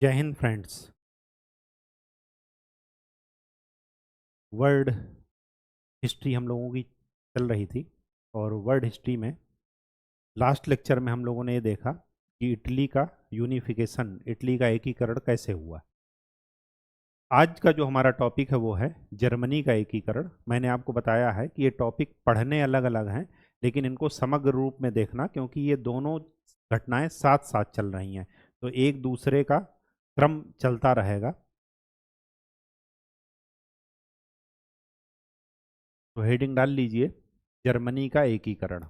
जय Hind friends. World history हम लोगों की चल रही थी और वर्ल्ड हिस्ट्री में लास्ट लेक्चर में हम लोगों ने ये देखा कि इटली का यूनिफिकेशन, इटली का एकीकरण कैसे हुआ। आज का जो हमारा टॉपिक है वो है जर्मनी का एकीकरण। मैंने आपको बताया है कि ये टॉपिक पढ़ने अलग अलग हैं, लेकिन इनको समग्र रूप में देखना, क्योंकि ये दोनों घटनाएं साथ साथ चल रही हैं, तो एक दूसरे का क्रम चलता रहेगा। तो हेडिंग डाल लीजिए, जर्मनी का एकीकरण।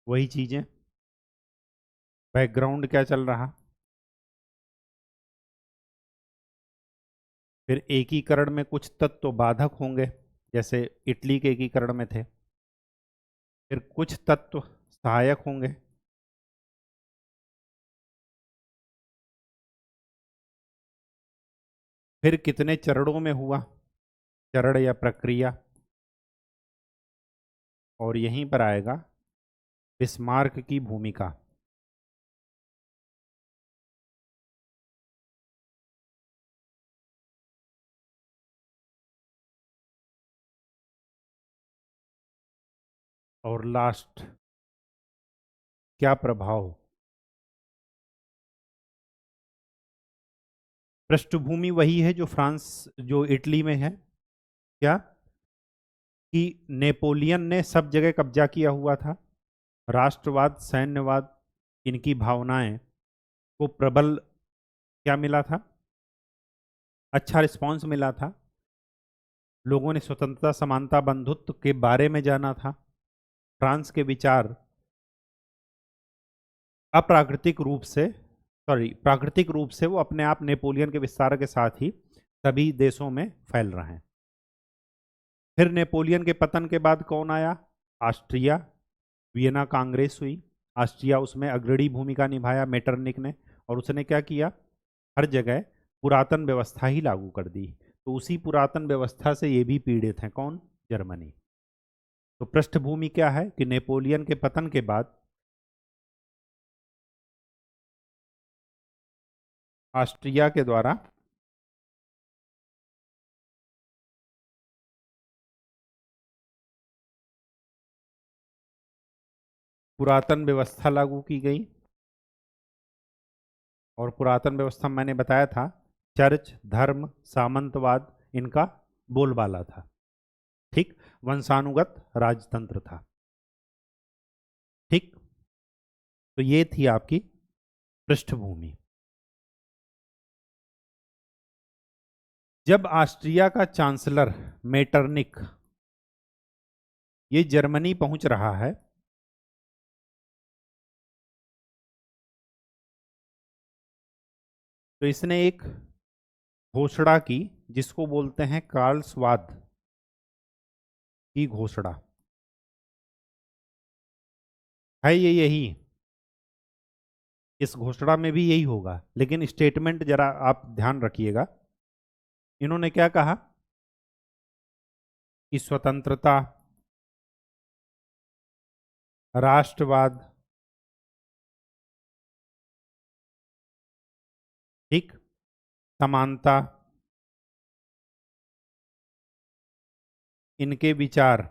वही चीजें, बैकग्राउंड क्या चल रहा, फिर एकीकरण में कुछ तत्व तो बाधक होंगे, जैसे इटली के एकीकरण में थे। फिर कुछ तत्व सहायक होंगे। फिर कितने चरणों में हुआ, चरण या प्रक्रिया। और यहीं पर आएगा बिस्मार्क की भूमिका। और लास्ट, क्या प्रभाव। पृष्ठभूमि वही है जो जो इटली में है। क्या कि नेपोलियन ने सब जगह कब्जा किया हुआ था। राष्ट्रवाद, सैन्यवाद, इनकी भावनाएं को प्रबल क्या मिला था, अच्छा रिस्पांस मिला था। लोगों ने स्वतंत्रता, समानता, बंधुत्व के बारे में जाना था। फ्रांस के विचार अप्राकृतिक रूप से प्राकृतिक रूप से वो अपने आप नेपोलियन के विस्तार के साथ ही सभी देशों में फैल रहे हैं। फिर नेपोलियन के पतन के बाद कौन आया, ऑस्ट्रिया। वियना कांग्रेस हुई, ऑस्ट्रिया उसमें अग्रणी भूमिका निभाया मेटरनिक ने, और उसने क्या किया, हर जगह पुरातन व्यवस्था ही लागू कर दी। तो उसी पुरातन व्यवस्था से ये भी पीड़ित हैं, कौन, जर्मनी। तो पृष्ठभूमि क्या है कि नेपोलियन के पतन के बाद ऑस्ट्रिया के द्वारा पुरातन व्यवस्था लागू की गई। और पुरातन व्यवस्था मैंने बताया था, चर्च, धर्म, सामंतवाद, इनका बोलबाला था। ठीक, वंशानुगत राजतंत्र था। ठीक, तो ये थी आपकी पृष्ठभूमि। जब ऑस्ट्रिया का चांसलर मेटरनिक ये जर्मनी पहुंच रहा है, तो इसने एक घोषणा की जिसको बोलते हैं कार्लसवाद की घोषणा। है ये यही, इस घोषणा में भी यही होगा, लेकिन स्टेटमेंट जरा आप ध्यान रखिएगा। इन्होंने क्या कहा कि स्वतंत्रता, राष्ट्रवाद, ठीक, समानता, इनके विचार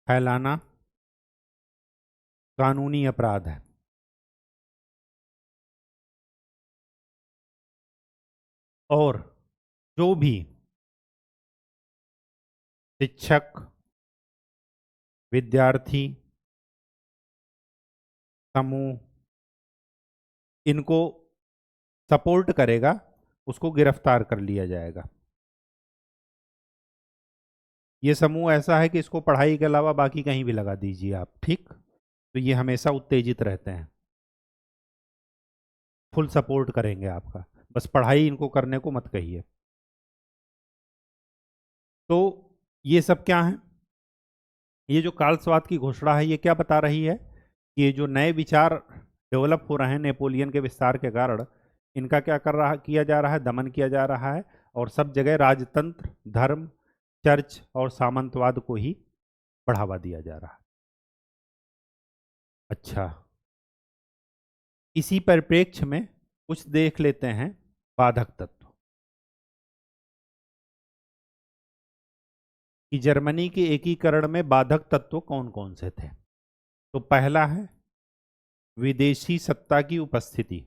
फैलाना कानूनी अपराध है। और जो भी शिक्षक, विद्यार्थी समूह इनको सपोर्ट करेगा, उसको गिरफ्तार कर लिया जाएगा। ये समूह ऐसा है कि इसको पढ़ाई के अलावा बाकी कहीं भी लगा दीजिए आप, ठीक, तो ये हमेशा उत्तेजित रहते हैं, फुल सपोर्ट करेंगे आपका, बस पढ़ाई इनको करने को मत कहिए। तो ये सब क्या है? ये जो कार्लसवाद की घोषणा है ये क्या बता रही है कि ये जो नए विचार डेवलप हो रहे हैं नेपोलियन के विस्तार के कारण, इनका क्या किया जा रहा है, दमन किया जा रहा है, और सब जगह राजतंत्र, धर्म, चर्च और सामंतवाद को ही बढ़ावा दिया जा रहा है। अच्छा, इसी परिप्रेक्ष्य में कुछ देख लेते हैं बाधक तत्व कि जर्मनी के एकीकरण में बाधक तत्व कौन कौन से थे। तो पहला है विदेशी सत्ता की उपस्थिति,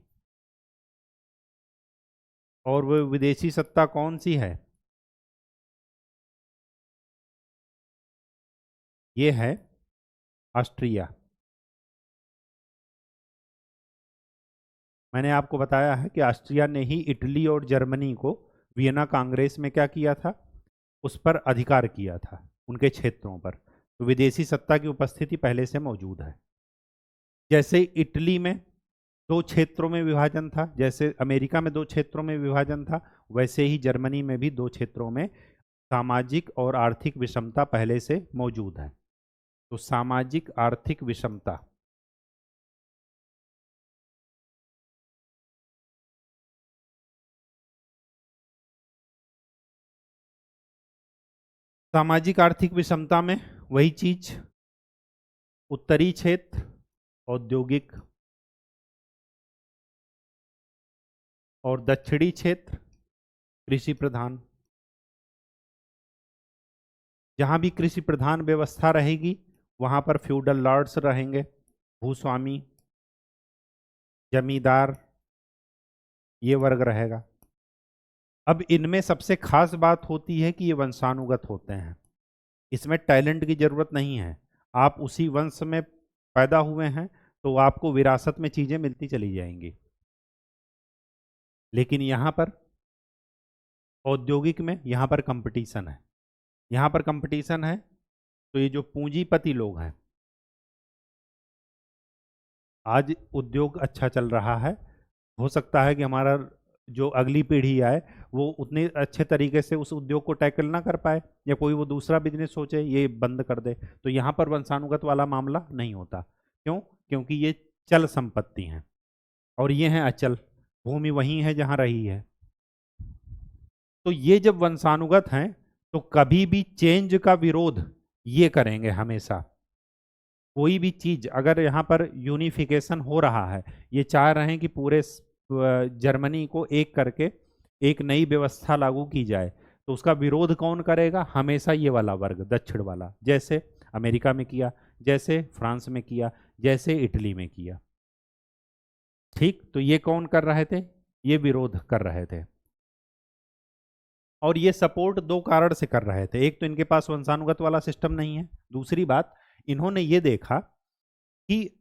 और वो विदेशी सत्ता कौन सी है? ये है ऑस्ट्रिया। मैंने आपको बताया है कि ऑस्ट्रिया ने ही इटली और जर्मनी को वियना कांग्रेस में क्या किया था, उस पर अधिकार किया था उनके क्षेत्रों पर। तो विदेशी सत्ता की उपस्थिति पहले से मौजूद है। जैसे इटली में दो क्षेत्रों में विभाजन था, जैसे अमेरिका में दो क्षेत्रों में विभाजन था, वैसे ही जर्मनी में भी दो क्षेत्रों में सामाजिक और आर्थिक विषमता पहले से मौजूद है। तो सामाजिक आर्थिक विषमता, सामाजिक आर्थिक विषमता में वही चीज, उत्तरी क्षेत्र औद्योगिक और दक्षिणी क्षेत्र कृषि प्रधान। जहां भी कृषि प्रधान व्यवस्था रहेगी वहां पर फ्यूडल लॉर्ड्स रहेंगे, भूस्वामी, जमींदार, ये वर्ग रहेगा। अब इनमें सबसे खास बात होती है कि ये वंशानुगत होते हैं, इसमें टैलेंट की जरूरत नहीं है। आप उसी वंश में पैदा हुए हैं तो आपको विरासत में चीजें मिलती चली जाएंगी। लेकिन यहां पर औद्योगिक में यहां पर कंपटीशन है, यहां पर कंपटीशन है। तो ये जो पूंजीपति लोग हैं, आज उद्योग अच्छा चल रहा है, हो सकता है कि हमारा जो अगली पीढ़ी आए वो उतने अच्छे तरीके से उस उद्योग को टैकल ना कर पाए, या कोई वो दूसरा बिजनेस सोचे ये बंद कर दे। तो यहाँ पर वंशानुगत वाला मामला नहीं होता। क्यों? क्योंकि ये चल संपत्ति हैं और ये हैं अचल, भूमि वही है जहाँ रही है। तो ये जब वंशानुगत हैं तो कभी भी चेंज का विरोध ये करेंगे हमेशा। कोई भी चीज अगर यहाँ पर यूनिफिकेशन हो रहा है, ये चाह रहे हैं कि पूरे जर्मनी को एक करके एक नई व्यवस्था लागू की जाए, तो उसका विरोध कौन करेगा? हमेशा ये वाला वर्ग, दक्षिण वाला, जैसे अमेरिका में किया, जैसे फ्रांस में किया, जैसे इटली में किया। ठीक, तो ये कौन कर रहे थे? ये विरोध कर रहे थे। और ये सपोर्ट दो कारण से कर रहे थे। एक तो इनके पास वंशानुगत वाला सिस्टम नहीं है, दूसरी बात इन्होंने ये देखा कि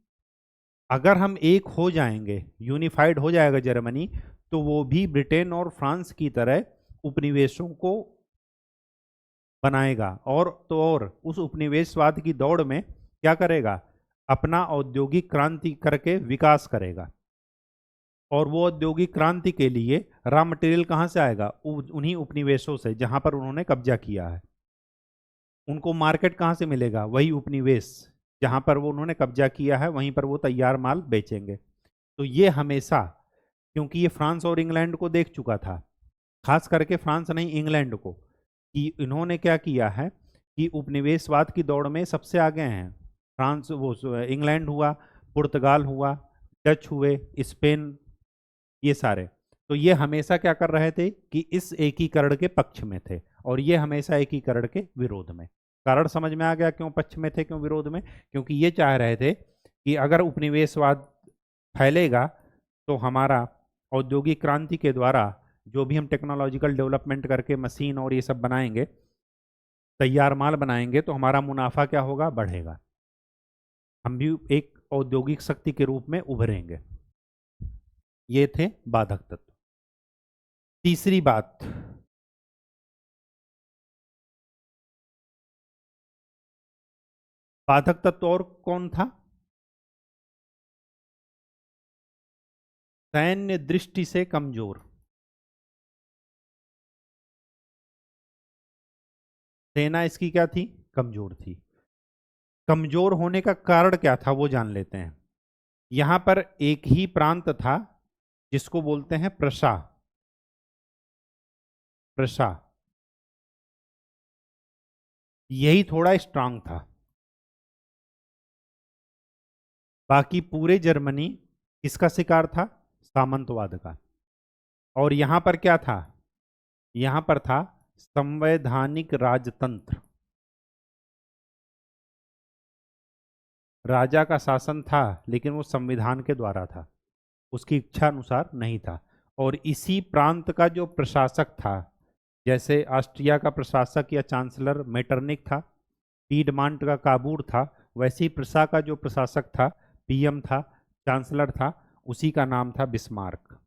अगर हम एक हो जाएंगे, यूनिफाइड हो जाएगा जर्मनी, तो वो भी ब्रिटेन और फ्रांस की तरह उपनिवेशों को बनाएगा, और तो और उस उपनिवेशवाद की दौड़ में क्या करेगा? अपना औद्योगिक क्रांति करके विकास करेगा। और वो औद्योगिक क्रांति के लिए रॉ मटेरियल कहाँ से आएगा? उन्हीं उपनिवेशों से जहां पर उन्होंने कब्जा किया है। उनको मार्केट कहाँ से मिलेगा? वही उपनिवेश जहां पर वो उन्होंने कब्जा किया है, वहीं पर वो तैयार माल बेचेंगे। तो ये हमेशा, क्योंकि ये फ्रांस और इंग्लैंड को देख चुका था, खास करके फ्रांस नहीं इंग्लैंड को, कि इन्होंने क्या किया है कि उपनिवेशवाद की दौड़ में सबसे आगे हैं। फ्रांस, वो इंग्लैंड हुआ, पुर्तगाल हुआ, डच हुए, स्पेन, ये सारे। तो ये हमेशा क्या कर रहे थे कि इस एकीकरण के पक्ष में थे, और ये हमेशा एकीकरण के विरोध में। कारण समझ में आ गया क्यों पक्ष में थे, क्यों विरोध में? क्योंकि ये चाह रहे थे कि अगर उपनिवेशवाद फैलेगा तो हमारा औद्योगिक क्रांति के द्वारा जो भी हम टेक्नोलॉजिकल डेवलपमेंट करके मशीन और ये सब बनाएंगे, तैयार माल बनाएंगे, तो हमारा मुनाफा क्या होगा? बढ़ेगा, हम भी एक औद्योगिक शक्ति के रूप में उभरेंगे। ये थे बाधक तत्व। तीसरी बात, बाधक तत्व और कौन था? सैन्य दृष्टि से कमजोर। सेना इसकी क्या थी? कमजोर थी। कमजोर होने का कारण क्या था वो जान लेते हैं। यहां पर एक ही प्रांत था जिसको बोलते हैं प्रशा। प्रशा यही थोड़ा स्ट्रांग था। बाकी पूरे जर्मनी किसका शिकार था? सामंतवाद का। और यहां पर क्या था? यहां पर था संवैधानिक राजतंत्र। राजा का शासन था लेकिन वो संविधान के द्वारा था, उसकी इच्छा अनुसार नहीं था। और इसी प्रांत का जो प्रशासक था, जैसे ऑस्ट्रिया का प्रशासक या चांसलर मेटरनिक था, पीडमांट का काबूर था, वैसे ही प्रशा का जो प्रशासक था, पीएम था, चांसलर था, उसी का नाम था बिस्मार्क।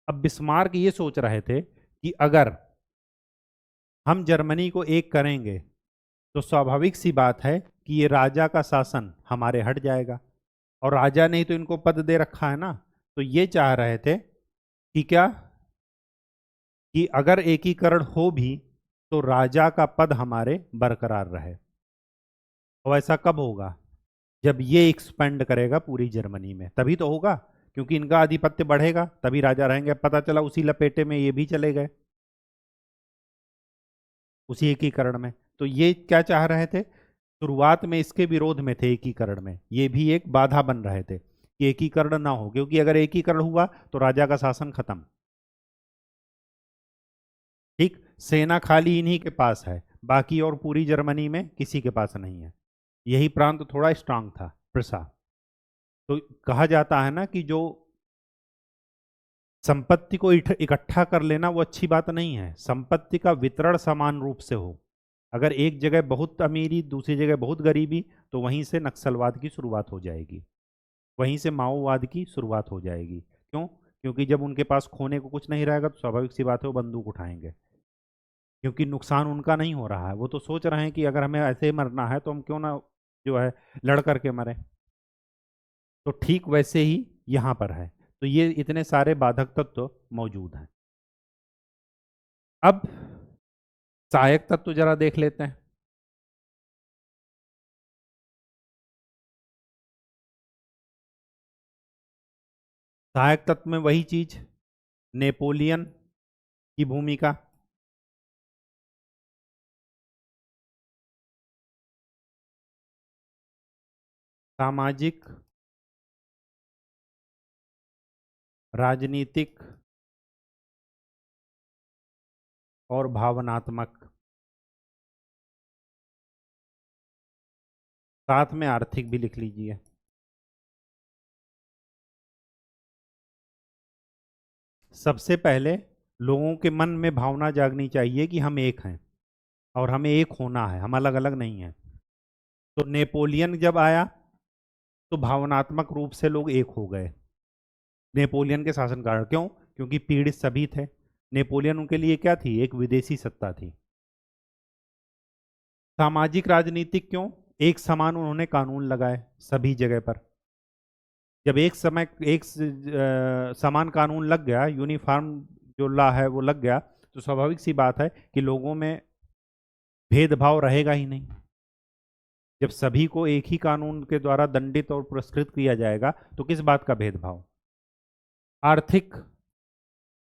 अब बिस्मार्क ये सोच रहे थे कि अगर हम जर्मनी को एक करेंगे तो स्वाभाविक सी बात है कि ये राजा का शासन हमारे हट जाएगा। और राजा ने ही तो इनको पद दे रखा है ना। तो ये चाह रहे थे कि क्या, कि अगर एकीकरण हो भी तो राजा का पद हमारे बरकरार रहे। और ऐसा कब होगा? जब ये एक्सपेंड करेगा पूरी जर्मनी में, तभी तो होगा। क्योंकि इनका आधिपत्य बढ़ेगा तभी राजा रहेंगे। पता चला उसी लपेटे में ये भी चले गए, उसी एकीकरण में। तो ये क्या चाह रहे थे? शुरुआत में इसके विरोध में थे एकीकरण में, ये भी एक बाधा बन रहे थे कि एकीकरण ना हो, क्योंकि अगर एकीकरण हुआ तो राजा का शासन खत्म। ठीक, सेना खाली इन्हीं के पास है, बाकी और पूरी जर्मनी में किसी के पास नहीं है। यही प्रांत थोड़ा स्ट्रांग था, प्रसा। तो कहा जाता है ना कि जो संपत्ति को इकट्ठा कर लेना वो अच्छी बात नहीं है, संपत्ति का वितरण समान रूप से हो। अगर एक जगह बहुत अमीरी, दूसरी जगह बहुत गरीबी, तो वहीं से नक्सलवाद की शुरुआत हो जाएगी, वहीं से माओवाद की शुरुआत हो जाएगी। क्यों? क्योंकि जब उनके पास खोने को कुछ नहीं रहेगा तो स्वाभाविक सी बात है वो बंदूक उठाएंगे। क्योंकि नुकसान उनका नहीं हो रहा है, वो तो सोच रहे हैं कि अगर हमें ऐसे ही मरना है तो हम क्यों ना जो है लड़ करके मरें। तो ठीक वैसे ही यहाँ पर है। तो ये इतने सारे बाधक तत्व मौजूद हैं। अब सहायक तत्व जरा देख लेते हैं। सहायक तत्व में वही चीज, नेपोलियन की भूमिका, सामाजिक, राजनीतिक और भावनात्मक, साथ में आर्थिक भी लिख लीजिए। सबसे पहले लोगों के मन में भावना जागनी चाहिए कि हम एक हैं और हमें एक होना है, हम अलग अलग नहीं हैं। तो नेपोलियन जब आया तो भावनात्मक रूप से लोग एक हो गए नेपोलियन के शासनकाल। क्यों? क्योंकि पीड़ित सभी थे। नेपोलियन उनके लिए क्या थी? एक विदेशी सत्ता थी। सामाजिक राजनीतिक क्यों? एक समान उन्होंने कानून लगाए सभी जगह पर। जब एक समय समान कानून लग गया, यूनिफॉर्म जो लॉ है वो लग गया, तो स्वाभाविक सी बात है कि लोगों में भेदभाव रहेगा ही नहीं। जब सभी को एक ही कानून के द्वारा दंडित और पुरस्कृत किया जाएगा तो किस बात का भेदभाव? आर्थिक,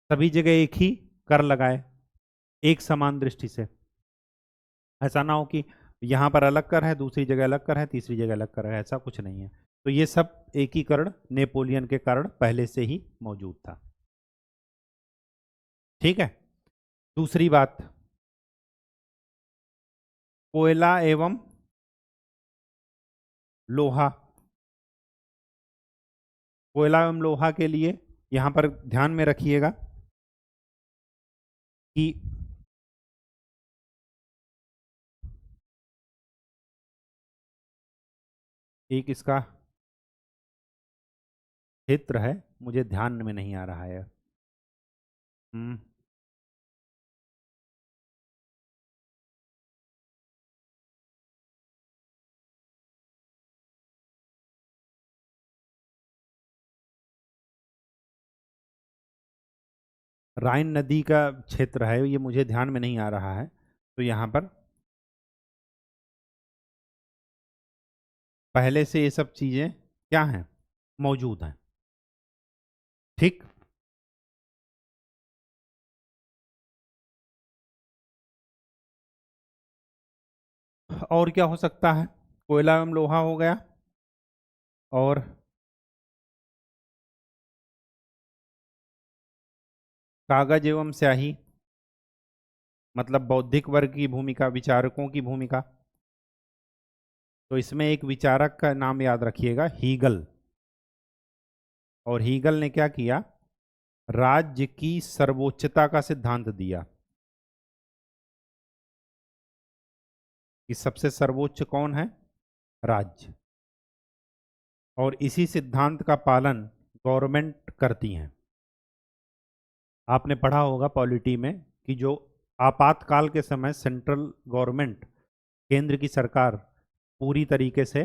सभी जगह एक ही कर लगाए, एक समान दृष्टि से। ऐसा ना हो कि यहाँ पर अलग कर है, दूसरी जगह अलग कर है, तीसरी जगह अलग कर है, ऐसा कुछ नहीं है। तो ये सब एकीकरण नेपोलियन के कारण पहले से ही मौजूद था। ठीक है। दूसरी बात, कोयला एवं लोहा। कोयला एवं लोहा के लिए यहां पर ध्यान में रखिएगा कि एक इसका क्षेत्र है, मुझे ध्यान में नहीं आ रहा है। हम्म, राइन नदी का क्षेत्र है, ये मुझे ध्यान में नहीं आ रहा है, तो यहाँ पर पहले से ये सब चीजें क्या हैं, मौजूद हैं। ठीक। और क्या हो सकता है, कोयला एवं लोहा हो गया, और कागज एवं स्याही, मतलब बौद्धिक वर्ग की भूमिका, विचारकों की भूमिका। तो इसमें एक विचारक का नाम याद रखिएगा, हीगल। और हीगल ने क्या किया, राज्य की सर्वोच्चता का सिद्धांत दिया कि सबसे सर्वोच्च कौन है, राज्य। और इसी सिद्धांत का पालन गवर्नमेंट करती हैं। आपने पढ़ा होगा पॉलिटी में कि जो आपातकाल के समय सेंट्रल गवर्नमेंट, केंद्र की सरकार पूरी तरीके से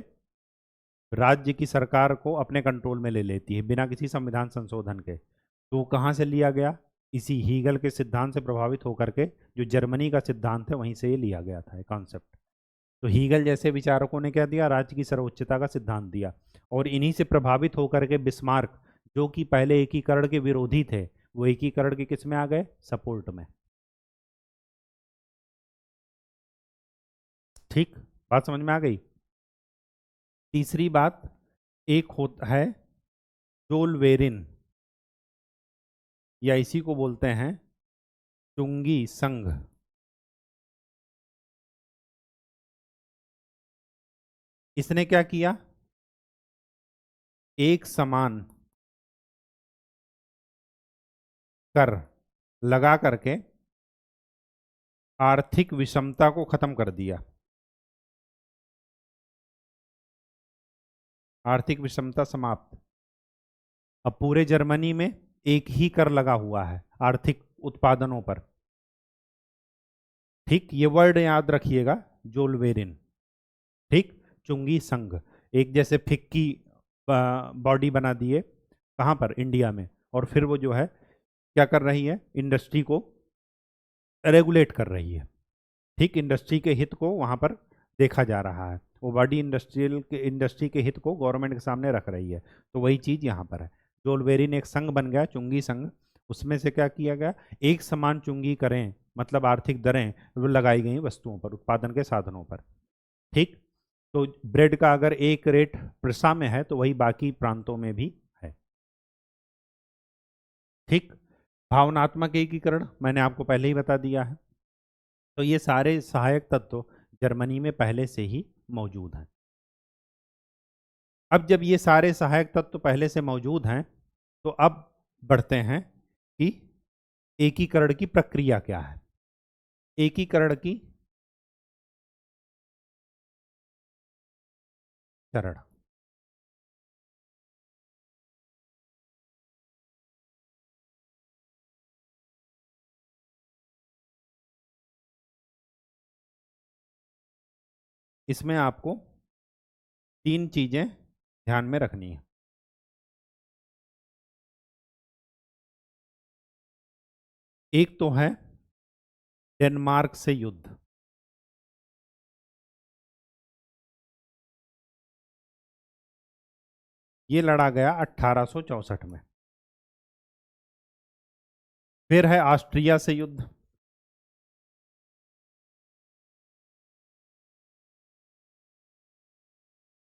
राज्य की सरकार को अपने कंट्रोल में ले लेती है बिना किसी संविधान संशोधन के। तो वो कहाँ से लिया गया, इसी हीगल के सिद्धांत से प्रभावित होकर के, जो जर्मनी का सिद्धांत है वहीं से ये लिया गया था कॉन्सेप्ट। तो हीगल जैसे विचारकों ने क्या दिया, राज्य की सर्वोच्चता का सिद्धांत दिया। और इन्हीं से प्रभावित होकर के बिस्मार्क, जो कि पहले एकीकरण के विरोधी थे, वो एकीकरण के किस में आ गए, सपोर्ट में। ठीक, बात समझ में आ गई। तीसरी बात, एक होता है जोलवेरिन, या इसी को बोलते हैं चुंगी संघ। इसने क्या किया, एक समान कर लगा करके आर्थिक विषमता को खत्म कर दिया। आर्थिक विषमता समाप्त। अब पूरे जर्मनी में एक ही कर लगा हुआ है आर्थिक उत्पादनों पर। ठीक, ये वर्ड याद रखिएगा, जोलवेरिन। ठीक, चुंगी संघ, एक जैसे फिक्की बॉडी बना दिए, कहाँ पर, इंडिया में। और फिर वो जो है क्या कर रही है, इंडस्ट्री को रेगुलेट कर रही है। ठीक, इंडस्ट्री के हित को वहां पर देखा जा रहा है, वो बॉडी इंडस्ट्री के हित को गवर्नमेंट के सामने रख रही है। तो वही चीज यहाँ पर है। जोलबेरी ने एक संघ बन गया, चुंगी संघ। उसमें से क्या किया गया, एक समान चुंगी करें, मतलब आर्थिक दरें वो लगाई गई वस्तुओं पर, उत्पादन के साधनों पर। ठीक। तो ब्रेड का अगर एक रेट प्रसा में है तो वही बाकी प्रांतों में भी है। ठीक। भावनात्मक एकीकरण मैंने आपको पहले ही बता दिया है। तो ये सारे सहायक तत्व जर्मनी में पहले से ही मौजूद हैं। अब जब ये सारे सहायक तत्व पहले से मौजूद हैं, तो अब बढ़ते हैं कि एकीकरण की प्रक्रिया क्या है। एकीकरण की चरण। इसमें आपको तीन चीजें ध्यान में रखनी है। एक तो है डेनमार्क से युद्ध। ये लड़ा गया 1864 में। फिर है ऑस्ट्रिया से युद्ध।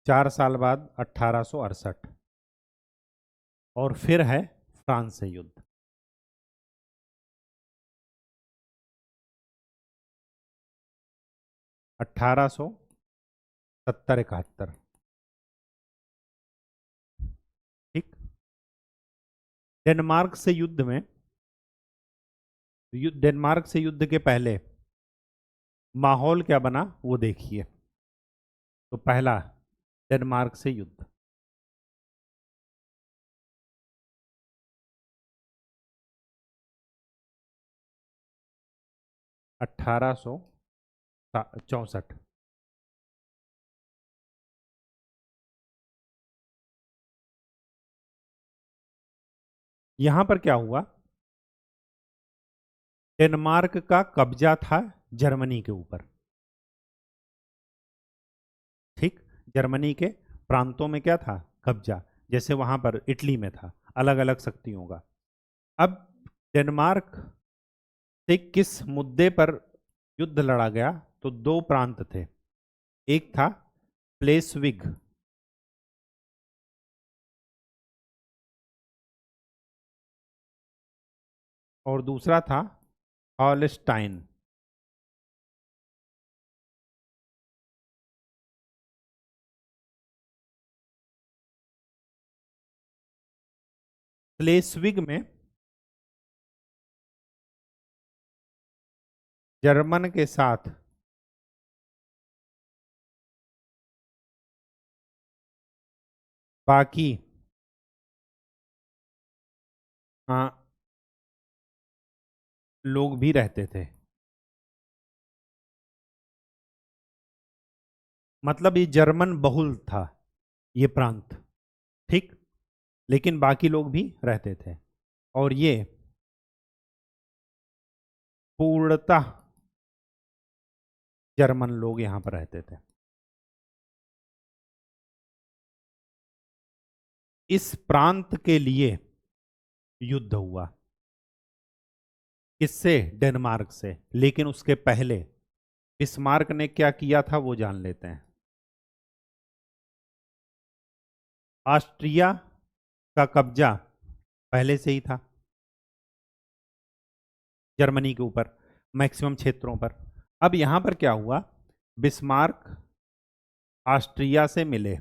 4 साल बाद 1868। और फिर है फ्रांस से युद्ध। 1870-71। ठीक। डेनमार्क से युद्ध में, डेनमार्क से युद्ध के पहले माहौल क्या बना वो देखिए। तो पहला, डेनमार्क से युद्ध। अठारह सौ चौसठ। यहां पर क्या हुआ, डेनमार्क का कब्जा था जर्मनी के ऊपर। ठीक, जर्मनी के प्रांतों में क्या था? कब्जा। जैसे वहां पर इटली में था, अलग अलग शक्तियों का। अब डेनमार्क से किस मुद्दे पर युद्ध लड़ा गया? तो दो प्रांत थे, एक था प्लेस्विग और दूसरा था हॉलस्टाइन। प्लेस्विग में जर्मन के साथ बाकी लोग भी रहते थे। मतलब ये जर्मन बहुल था ये प्रांत। ठीक, लेकिन बाकी लोग भी रहते थे और ये पूर्णतः जर्मन लोग यहां पर रहते थे। इस प्रांत के लिए युद्ध हुआ, किससे? डेनमार्क से। लेकिन उसके पहले बिस्मार्क ने क्या किया था वो जान लेते हैं। ऑस्ट्रिया का कब्जा पहले से ही था जर्मनी के ऊपर, मैक्सिमम क्षेत्रों पर। अब यहां पर क्या हुआ? बिस्मार्क ऑस्ट्रिया से मिले।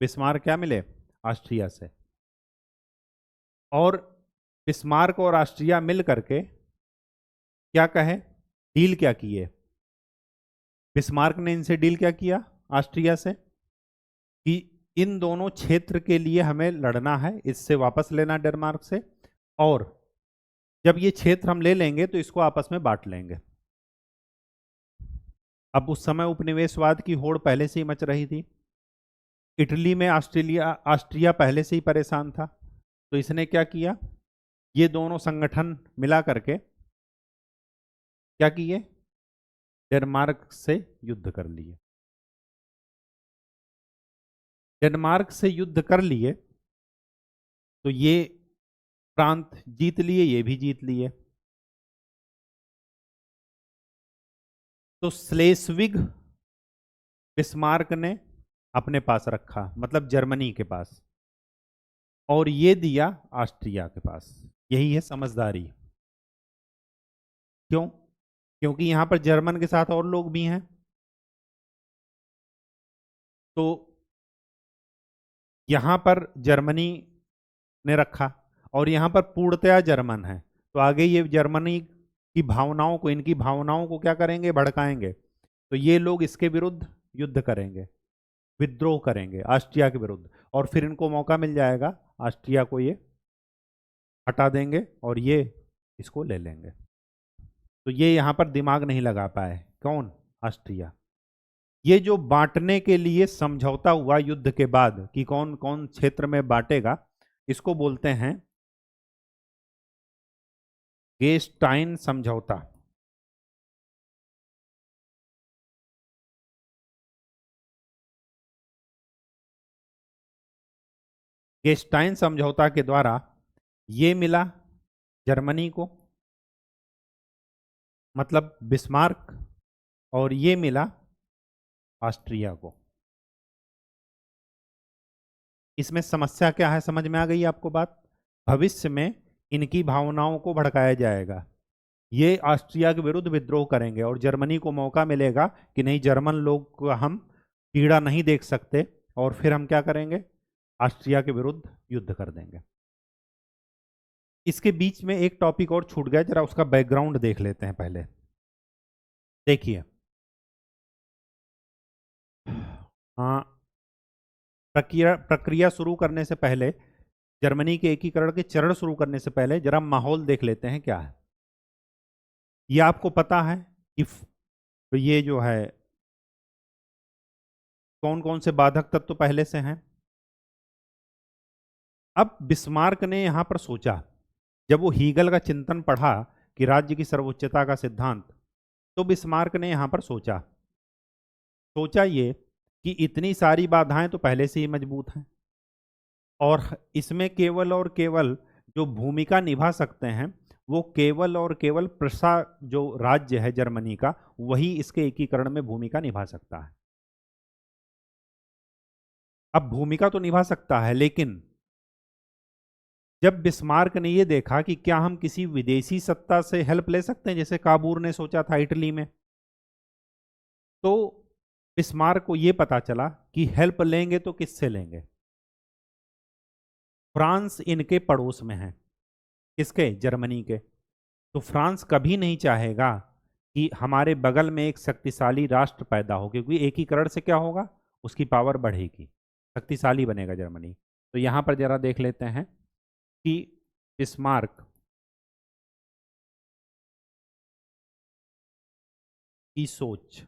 बिस्मार्क क्या मिले? ऑस्ट्रिया से। और बिस्मार्क और ऑस्ट्रिया मिल करके क्या कहे? डील क्या किए? बिस्मार्क ने इनसे डील क्या किया ऑस्ट्रिया से कि इन दोनों क्षेत्र के लिए हमें लड़ना है, इससे वापस लेना डेनमार्क से, और जब ये क्षेत्र हम ले लेंगे तो इसको आपस में बांट लेंगे। अब उस समय उपनिवेशवाद की होड़ पहले से ही मच रही थी। इटली में ऑस्ट्रिया पहले से ही परेशान था। तो इसने क्या किया? ये दोनों संगठन मिला करके क्या किए? डेनमार्क से युद्ध कर लिए। डेनमार्क से युद्ध कर लिए तो ये प्रांत जीत लिए, ये भी जीत लिए। तो स्लेस्विग बिस्मार्क ने अपने पास रखा, मतलब जर्मनी के पास, और ये दिया ऑस्ट्रिया के पास। यही है समझदारी। क्यों? क्योंकि यहां पर जर्मन के साथ और लोग भी हैं। तो यहां पर जर्मनी ने रखा और यहां पर पूर्णतया जर्मन है, तो आगे ये जर्मनी की भावनाओं को, इनकी भावनाओं को क्या करेंगे? भड़काएंगे। तो ये लोग इसके विरुद्ध युद्ध करेंगे, विद्रोह करेंगे ऑस्ट्रिया के विरुद्ध, और फिर इनको मौका मिल जाएगा, ऑस्ट्रिया को ये हटा देंगे और ये इसको ले लेंगे। तो ये यहां पर दिमाग नहीं लगा पाए। कौन? ऑस्ट्रिया। ये जो बांटने के लिए समझौता हुआ युद्ध के बाद कि कौन कौन क्षेत्र में बांटेगा, इसको बोलते हैं गेस्टाइन समझौता। गेस्टाइन समझौता के द्वारा ये मिला जर्मनी को, मतलब बिस्मार्क, और ये मिला ऑस्ट्रिया को। इसमें समस्या क्या है, समझ में आ गई आपको बात? भविष्य में इनकी भावनाओं को भड़काया जाएगा, ये ऑस्ट्रिया के विरुद्ध विद्रोह करेंगे और जर्मनी को मौका मिलेगा कि नहीं, जर्मन लोग को हम पीड़ा नहीं देख सकते, और फिर हम क्या करेंगे? ऑस्ट्रिया के विरुद्ध युद्ध कर देंगे। इसके बीच में एक टॉपिक और छूट गया, जरा उसका बैकग्राउंड देख लेते हैं पहले। देखिए, हाँ, प्रक्रिया प्रक्रिया शुरू करने से पहले, जर्मनी के एकीकरण के चरण शुरू करने से पहले जरा माहौल देख लेते हैं क्या है। ये आपको पता है कि ये जो है कौन कौन से बाधक तत्व पहले से हैं? अब बिस्मार्क ने यहां पर सोचा, जब वो हीगल का चिंतन पढ़ा कि राज्य की सर्वोच्चता का सिद्धांत, तो बिस्मार्क ने यहां पर सोचा ये कि इतनी सारी बाधाएं तो पहले से ही मजबूत हैं और इसमें केवल और केवल जो भूमिका निभा सकते हैं वो केवल और केवल प्रशा जो राज्य है जर्मनी का, वही इसके एकीकरण में भूमिका निभा सकता है। अब भूमिका तो निभा सकता है, लेकिन जब बिस्मार्क ने ये देखा कि क्या हम किसी विदेशी सत्ता से हेल्प ले सकते हैं, जैसे काबूर ने सोचा था इटली में, तो बिस्मार्क को ये पता चला कि हेल्प लेंगे तो किससे लेंगे। फ्रांस इनके पड़ोस में है, किसके? जर्मनी के। तो फ्रांस कभी नहीं चाहेगा कि हमारे बगल में एक शक्तिशाली राष्ट्र पैदा हो, क्योंकि एकीकरण से क्या होगा, उसकी पावर बढ़ेगी, शक्तिशाली बनेगा जर्मनी। तो यहां पर जरा देख लेते हैं कि बिस्मार्क की सोच।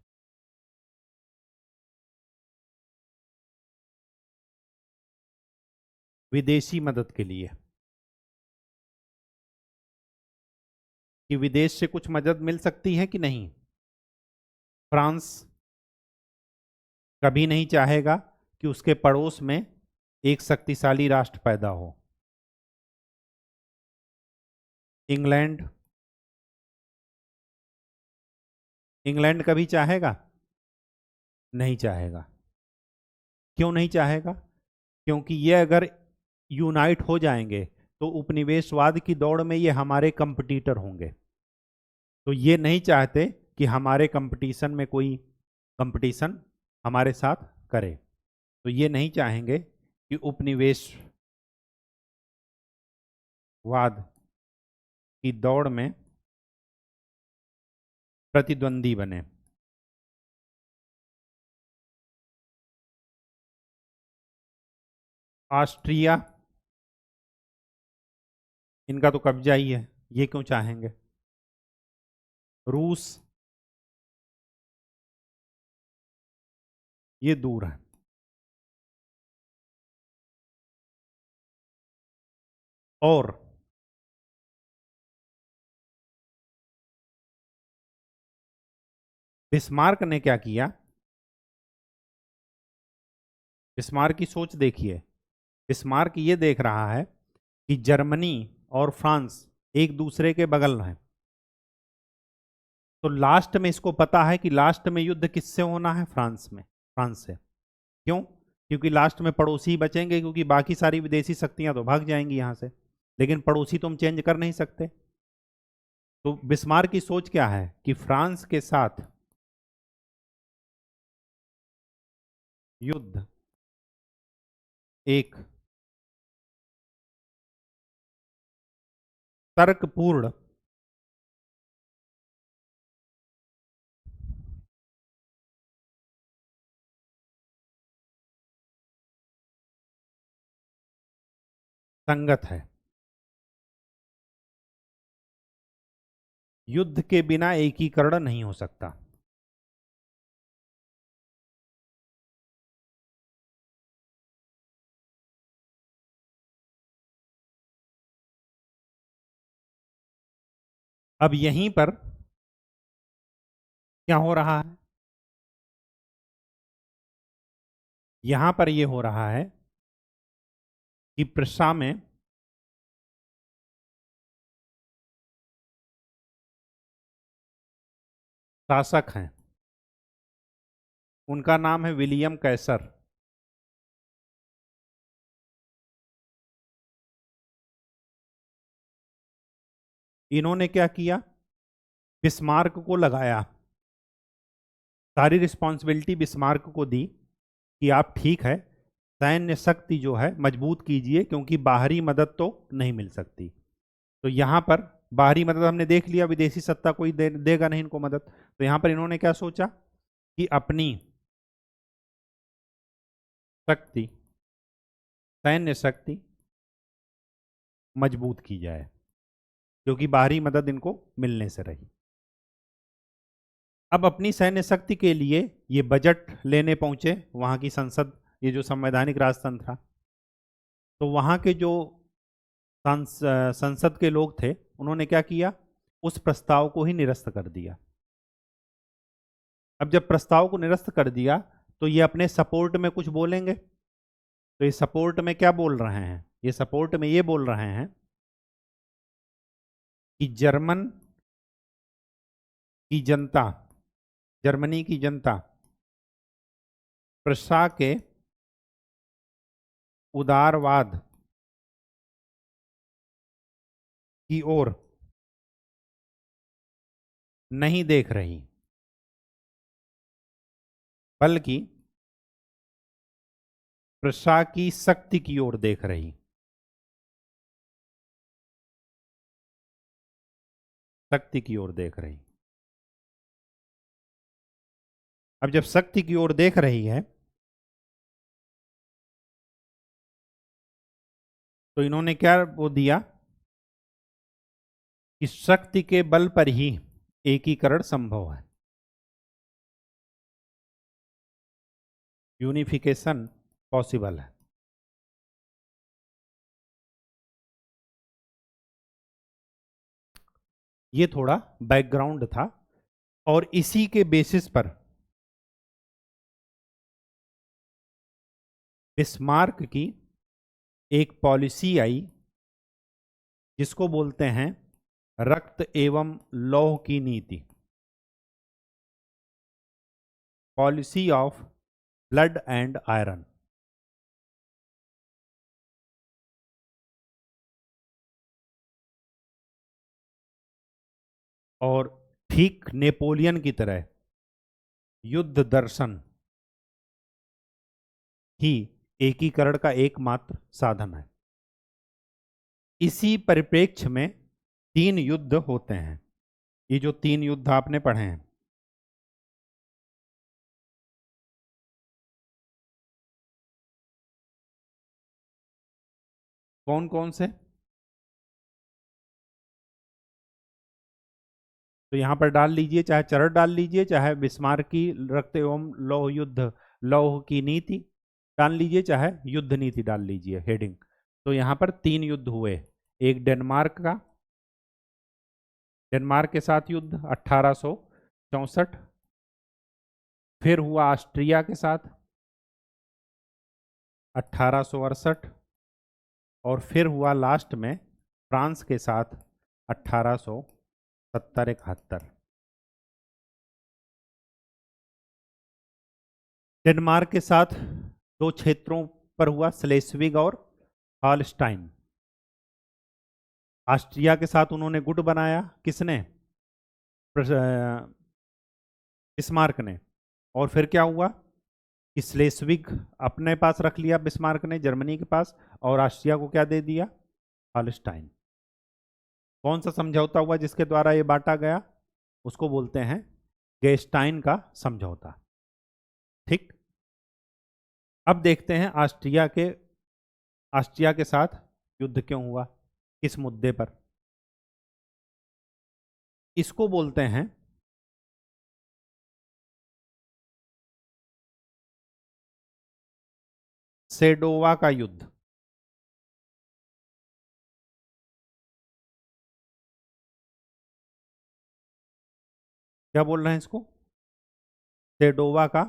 विदेशी मदद के लिए, कि विदेश से कुछ मदद मिल सकती है कि नहीं। फ्रांस कभी नहीं चाहेगा कि उसके पड़ोस में एक शक्तिशाली राष्ट्र पैदा हो। इंग्लैंड कभी चाहेगा? नहीं चाहेगा। क्यों नहीं चाहेगा? क्योंकि ये अगर यूनाइट हो जाएंगे तो उपनिवेशवाद की दौड़ में ये हमारे कंपटीटर होंगे। तो ये नहीं चाहते कि हमारे कंपटीशन में कोई कंपटीशन हमारे साथ करे। तो ये नहीं चाहेंगे कि उपनिवेशवाद की दौड़ में प्रतिद्वंदी बने। ऑस्ट्रिया, इनका तो कब्जा ही है, ये क्यों चाहेंगे। रूस, ये दूर है। और बिस्मार्क ने क्या किया, बिस्मार्क की सोच देखिए। बिस्मार्क ये देख रहा है कि जर्मनी और फ्रांस एक दूसरे के बगल हैं, तो लास्ट में इसको पता है कि लास्ट में युद्ध किससे होना है, फ्रांस से। क्यों? क्योंकि लास्ट में पड़ोसी ही बचेंगे, क्योंकि बाकी सारी विदेशी शक्तियां तो भाग जाएंगी यहां से, लेकिन पड़ोसी तुम चेंज कर नहीं सकते। तो बिस्मार्क की सोच क्या है कि फ्रांस के साथ युद्ध एक तर्कपूर्ण संगत है। युद्ध के बिना एकीकरण नहीं हो सकता। अब यहीं पर क्या हो रहा है, यहां पर यह हो रहा है कि प्रशा में शासक हैं, उनका नाम है विलियम कैसर। इन्होंने क्या किया, बिस्मार्क को लगाया, सारी रिस्पॉन्सिबिलिटी बिस्मार्क को दी कि आप ठीक है, सैन्य शक्ति जो है मजबूत कीजिए, क्योंकि बाहरी मदद तो नहीं मिल सकती। तो यहां पर बाहरी मदद हमने देख लिया, विदेशी सत्ता कोई देगा नहीं इनको मदद। तो यहां पर इन्होंने क्या सोचा कि अपनी शक्ति, सैन्य शक्ति मजबूत की जाए, क्योंकि बाहरी मदद इनको मिलने से रही। अब अपनी सैन्य शक्ति के लिए ये बजट लेने पहुंचे वहां की संसद, ये जो संवैधानिक राजतंत्र था। तो वहाँ के जो संसद के लोग थे उन्होंने क्या किया, उस प्रस्ताव को ही निरस्त कर दिया। अब जब प्रस्ताव को निरस्त कर दिया तो ये अपने सपोर्ट में कुछ बोलेंगे, तो ये सपोर्ट में क्या बोल रहे हैं, ये सपोर्ट में ये बोल रहे हैं कि जर्मनी की जनता प्रशा के उदारवाद की ओर नहीं देख रही, बल्कि प्रशा की शक्ति की ओर देख रही। शक्ति की ओर देख रही। अब जब शक्ति की ओर देख रही है तो इन्होंने क्या वो दिया कि शक्ति के बल पर ही एकीकरण संभव है, यूनिफिकेशन पॉसिबल है। ये थोड़ा बैकग्राउंड था और इसी के बेसिस पर बिस्मार्क की एक पॉलिसी आई जिसको बोलते हैं रक्त एवं लौह की नीति, policy of blood and iron. और ठीक नेपोलियन की तरह युद्ध दर्शन ही एकीकरण का एकमात्र साधन है। इसी परिप्रेक्ष्य में 3 युद्ध होते हैं। ये जो 3 युद्ध आपने पढ़े हैं, कौन कौन से? तो यहां पर डाल लीजिए, चाहे चरण डाल लीजिए, चाहे बिस्मार्क की रक्त एवं लौह युद्ध लौह की नीति डाल लीजिए, चाहे युद्ध नीति डाल लीजिए हेडिंग। तो यहां पर 3 युद्ध हुए। एक डेनमार्क का, डेनमार्क के साथ युद्ध 1864, फिर हुआ ऑस्ट्रिया के साथ 1868, और फिर हुआ लास्ट में फ्रांस के साथ 1870-71। डेनमार्क के साथ 2 क्षेत्रों पर हुआ, स्लेस्विग और हॉलस्टाइन। ऑस्ट्रिया के साथ उन्होंने गुट बनाया, किसने? बिस्मार्क ने। और फिर क्या हुआ कि स्लेस्विग अपने पास रख लिया बिस्मार्क ने, जर्मनी के पास, और ऑस्ट्रिया को क्या दे दिया? हॉलस्टाइन। कौन सा समझौता हुआ जिसके द्वारा ये बांटा गया? उसको बोलते हैं गेस्टाइन का समझौता। ठीक। अब देखते हैं ऑस्ट्रिया के साथ युद्ध क्यों हुआ, किस मुद्दे पर। इसको बोलते हैं सेडोवा का युद्ध। क्या बोल रहे हैं इसको? सेडोवा का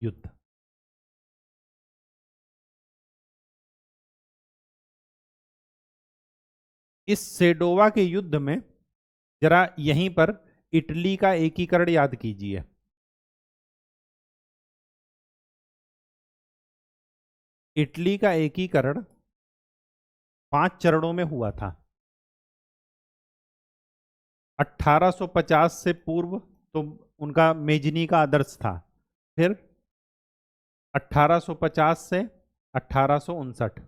युद्ध। इस सेडोवा के युद्ध में जरा यहीं पर इटली का एकीकरण याद कीजिए। इटली का एकीकरण 5 चरणों में हुआ था। 1850 से पूर्व तो उनका मेजनी का आदर्श था। फिर 1850 से 1859,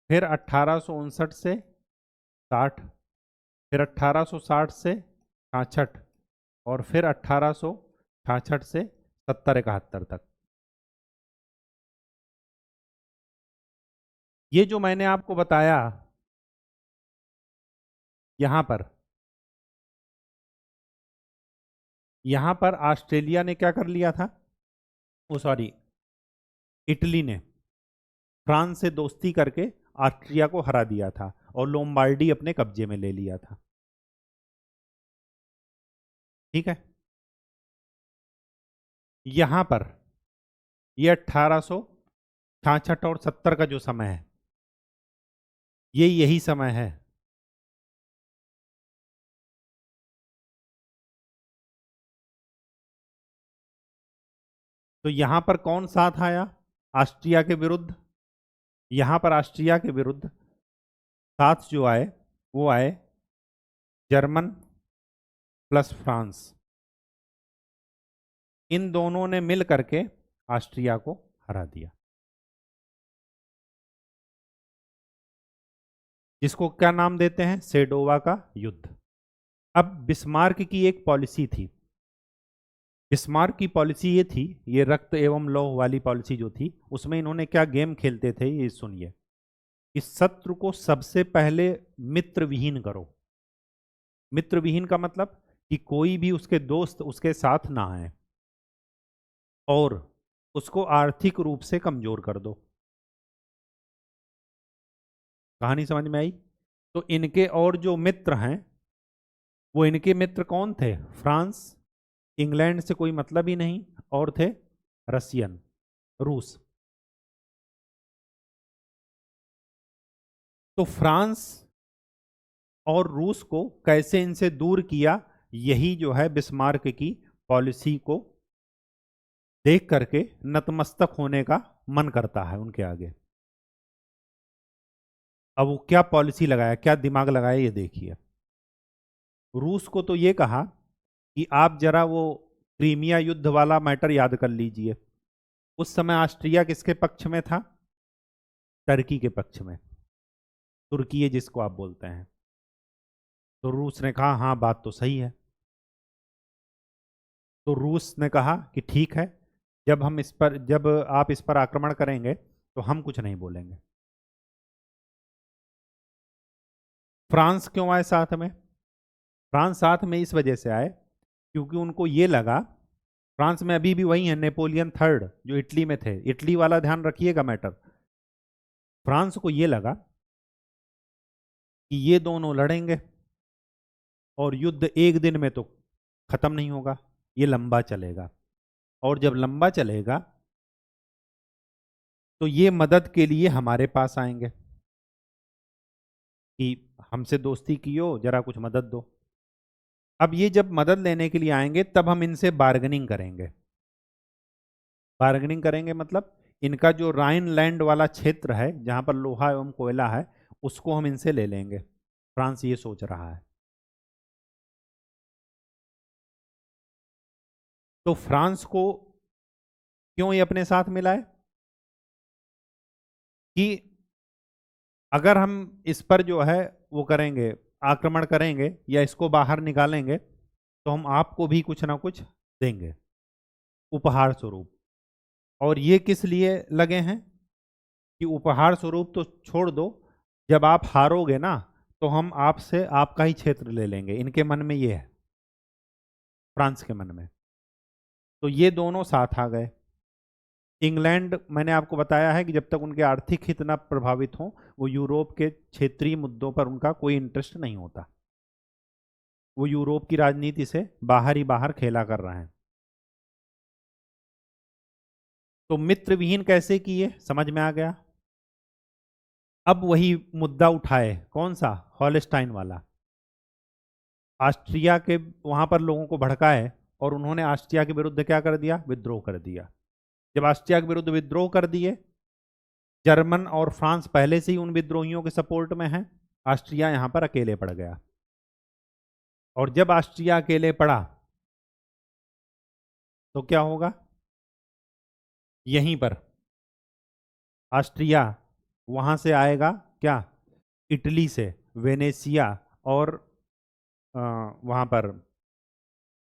फिर 1859 से 60, फिर 1860 से 66, और फिर 1866 से 70-71 तक। ये जो मैंने आपको बताया यहां पर ऑस्ट्रेलिया ने क्या कर लिया था, ओ सॉरी, इटली ने फ्रांस से दोस्ती करके ऑस्ट्रिया को हरा दिया था और लोम्बार्डी अपने कब्जे में ले लिया था। ठीक है, यहां पर ये 1866 और 70 का जो समय है, ये यही समय है तो यहां पर कौन साथ आया ऑस्ट्रिया के विरुद्ध? यहां पर ऑस्ट्रिया के विरुद्ध साथ जो आए वो आए जर्मन प्लस फ्रांस। इन दोनों ने मिल करके ऑस्ट्रिया को हरा दिया, जिसको क्या नाम देते हैं? सेडोवा का युद्ध। अब बिस्मार्क की एक पॉलिसी थी। बिस्मार्क की पॉलिसी ये थी, ये रक्त एवं लौह वाली पॉलिसी जो थी, उसमें इन्होंने क्या गेम खेलते थे ये सुनिए। कि शत्रु को सबसे पहले मित्र विहीन करो। मित्र विहीन का मतलब कि कोई भी उसके दोस्त उसके साथ ना आए और उसको आर्थिक रूप से कमजोर कर दो। कहानी समझ में आई? तो इनके और जो मित्र हैं वो इनके मित्र कौन थे? फ्रांस, इंग्लैंड से कोई मतलब ही नहीं, और थे रशियन, रूस। तो फ्रांस और रूस को कैसे इनसे दूर किया, यही जो है बिस्मार्क की पॉलिसी को देख करके नतमस्तक होने का मन करता है उनके आगे। अब वो क्या पॉलिसी लगाया, क्या दिमाग लगाया, ये देखिए। रूस को तो ये कहा कि आप जरा वो क्रीमिया युद्ध वाला मैटर याद कर लीजिए। उस समय ऑस्ट्रिया किसके पक्ष में था? टर्की के पक्ष में, तुर्की जिसको आप बोलते हैं। तो रूस ने कहा हाँ बात तो सही है। तो रूस ने कहा कि ठीक है, जब आप इस पर आक्रमण करेंगे तो हम कुछ नहीं बोलेंगे। फ्रांस क्यों आए साथ में? फ्रांस साथ में इस वजह से आए क्योंकि उनको ये लगा, फ्रांस में अभी भी वही है नेपोलियन थर्ड जो इटली में थे, इटली वाला ध्यान रखिएगा मैटर। फ्रांस को ये लगा कि ये दोनों लड़ेंगे और युद्ध एक दिन में तो खत्म नहीं होगा, ये लंबा चलेगा, और जब लंबा चलेगा तो ये मदद के लिए हमारे पास आएंगे कि हमसे दोस्ती कियो, जरा कुछ मदद दो। अब ये जब मदद लेने के लिए आएंगे तब हम इनसे बार्गेनिंग करेंगे। बार्गेनिंग करेंगे मतलब इनका जो राइनलैंड वाला क्षेत्र है जहां पर लोहा एवं कोयला है, उसको हम इनसे ले लेंगे। फ्रांस ये सोच रहा है। तो फ्रांस को क्यों ये अपने साथ मिलाए? कि अगर हम इस पर जो है वो करेंगे, आक्रमण करेंगे या इसको बाहर निकालेंगे, तो हम आपको भी कुछ ना कुछ देंगे उपहार स्वरूप। और ये किस लिए लगे हैं कि उपहार स्वरूप तो छोड़ दो, जब आप हारोगे ना तो हम आपसे आपका ही क्षेत्र ले लेंगे। इनके मन में ये है, फ्रांस के मन में। तो ये दोनों साथ आ गए। इंग्लैंड, मैंने आपको बताया है कि जब तक उनके आर्थिक हित न प्रभावित हों, वो यूरोप के क्षेत्रीय मुद्दों पर उनका कोई इंटरेस्ट नहीं होता। वो यूरोप की राजनीति से बाहर ही बाहर खेला कर रहे हैं। तो मित्र विहीन कैसे किए, समझ में आ गया। अब वही मुद्दा उठाए, कौन सा? हॉलस्टाइन वाला। ऑस्ट्रिया के वहां पर लोगों को भड़काए और उन्होंने ऑस्ट्रिया के विरुद्ध क्या कर दिया? विद्रोह कर दिया। जब ऑस्ट्रिया के विरुद्ध विद्रोह कर दिए, जर्मन और फ्रांस पहले से ही उन विद्रोहियों के सपोर्ट में है, ऑस्ट्रिया यहां पर अकेले पड़ गया। और जब ऑस्ट्रिया अकेले पड़ा तो क्या होगा? यहीं पर ऑस्ट्रिया वहां से आएगा क्या? इटली से, वेनेसिया और वहां पर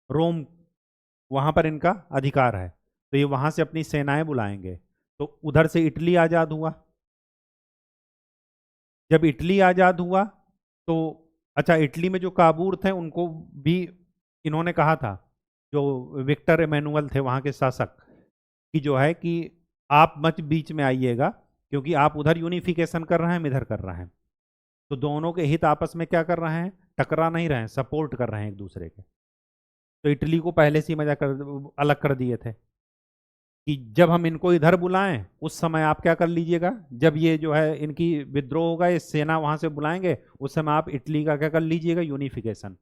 रोम, वहां पर इनका अधिकार है। तो ये वहां से अपनी सेनाएं बुलाएंगे। तो उधर से इटली आजाद हुआ। जब इटली आजाद हुआ तो अच्छा, इटली में जो काबूर थे उनको भी इन्होंने कहा था, जो विक्टर एमेनुअल थे वहां के शासक, कि जो है कि आप मत बीच में आइएगा, क्योंकि आप उधर यूनिफिकेशन कर रहे हैं, हम इधर कर रहे हैं, तो दोनों के हित आपस में क्या कर रहे हैं, टकरा नहीं रहे हैं, सपोर्ट कर रहे हैं एक दूसरे के। तो इटली को पहले से ही अलग कर दिए थे कि जब हम इनको इधर बुलाएं उस समय आप क्या कर लीजिएगा, जब ये जो है इनकी विद्रोह होगा, ये सेना वहां से बुलाएंगे, उस समय आप इटली का क्या कर लीजिएगा, यूनिफिकेशन,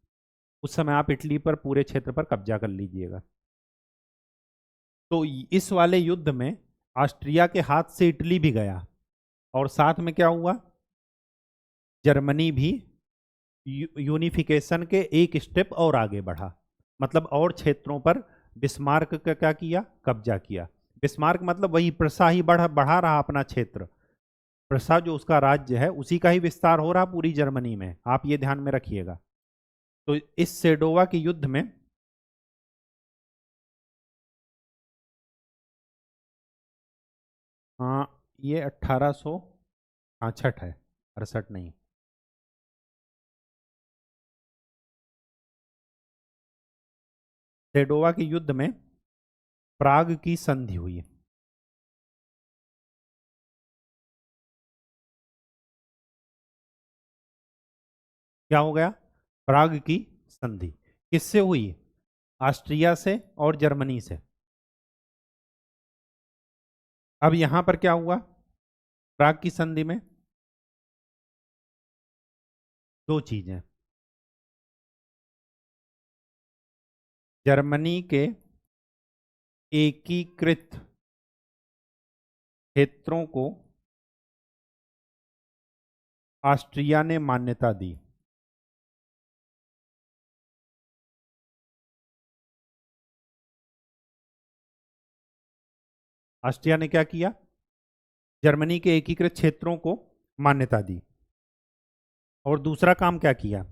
उस समय आप इटली पर पूरे क्षेत्र पर कब्जा कर लीजिएगा। तो इस वाले युद्ध में ऑस्ट्रिया के हाथ से इटली भी गया, और साथ में क्या हुआ, जर्मनी भी यूनिफिकेशन के एक स्टेप और आगे बढ़ा, मतलब और क्षेत्रों पर बिस्मार्क का क्या किया, कब्जा किया। बिस्मार्क मतलब वही प्रसा ही बढ़ा रहा अपना क्षेत्र, प्रसा जो उसका राज्य है उसी का ही विस्तार हो रहा पूरी जर्मनी में, आप ये ध्यान में रखिएगा। तो इस सेडोवा के युद्ध में हाँ, ये 1866 है, 68 नहीं। सेडोवा के युद्ध में प्राग की संधि हुई। क्या हो गया, प्राग की संधि किससे हुई, ऑस्ट्रिया से और जर्मनी से। अब यहां पर क्या हुआ, प्राग की संधि में दो चीजें, जर्मनी के एकीकृत क्षेत्रों को ऑस्ट्रिया ने मान्यता दी। ऑस्ट्रिया ने क्या किया, जर्मनी के एकीकृत क्षेत्रों को मान्यता दी, और दूसरा काम क्या किया,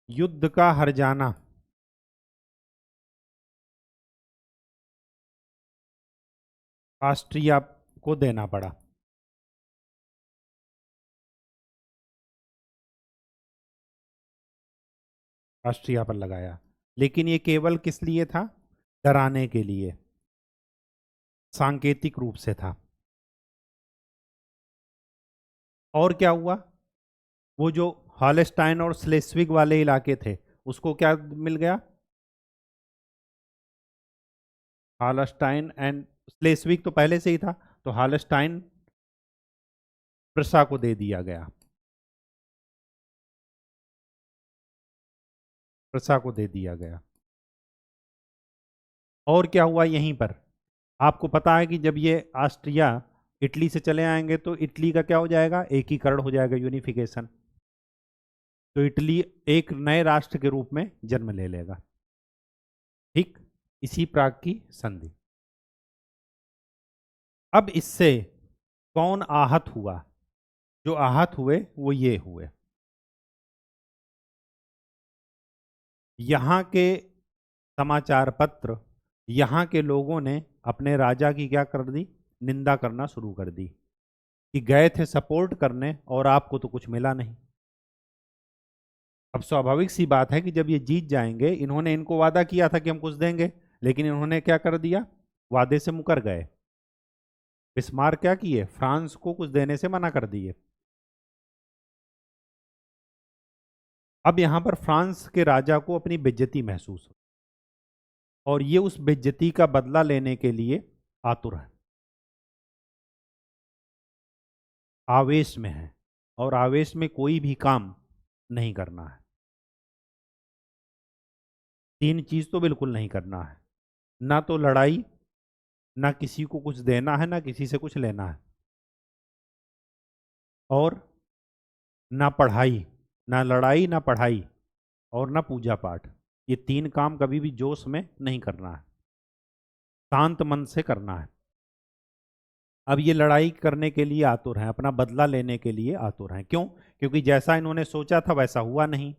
युद्ध का हर्जाना ऑस्ट्रिया को देना पड़ा। ऑस्ट्रिया पर लगाया, लेकिन ये केवल किस लिए था, डराने के लिए, सांकेतिक रूप से था। और क्या हुआ, वो जो हॉलस्टाइन और स्लेस्विग वाले इलाके थे उसको क्या मिल गया, हॉलस्टाइन एंड स्लेस्विग तो पहले से ही था, तो हॉलस्टाइन प्रसा को दे दिया गया, प्रसा को दे दिया गया। और क्या हुआ यहीं पर, आपको पता है कि जब ये ऑस्ट्रिया इटली से चले आएंगे तो इटली का क्या हो जाएगा, एकीकरण हो जाएगा, यूनिफिकेशन, तो इटली एक नए राष्ट्र के रूप में जन्म ले लेगा। ठीक, इसी प्राग की संधि। अब इससे कौन आहत हुआ, जो आहत हुए वो ये हुए, यहाँ के समाचार पत्र, यहाँ के लोगों ने अपने राजा की क्या कर दी, निंदा करना शुरू कर दी कि गए थे सपोर्ट करने और आपको तो कुछ मिला नहीं। अब स्वाभाविक सी बात है कि जब ये जीत जाएंगे, इन्होंने इनको वादा किया था कि हम कुछ देंगे, लेकिन इन्होंने क्या कर दिया, वादे से मुकर गए। बिस्मार्क क्या किए, फ्रांस को कुछ देने से मना कर दिए। अब यहां पर फ्रांस के राजा को अपनी बेइज्जती महसूस हो, और ये उस बेइज्जती का बदला लेने के लिए आतुर है, आवेश में है, और आवेश में कोई भी काम नहीं करना है। तीन चीज तो बिल्कुल नहीं करना है, ना तो लड़ाई, ना किसी को कुछ देना है, ना किसी से कुछ लेना है, और ना पढ़ाई, ना लड़ाई, ना पढ़ाई, और ना पूजा पाठ। ये तीन काम कभी भी जोश में नहीं करना है, शांत मन से करना है। अब ये लड़ाई करने के लिए आतुर हैं, अपना बदला लेने के लिए आतुर हैं। क्यों? क्योंकि जैसा इन्होंने सोचा था वैसा हुआ नहीं।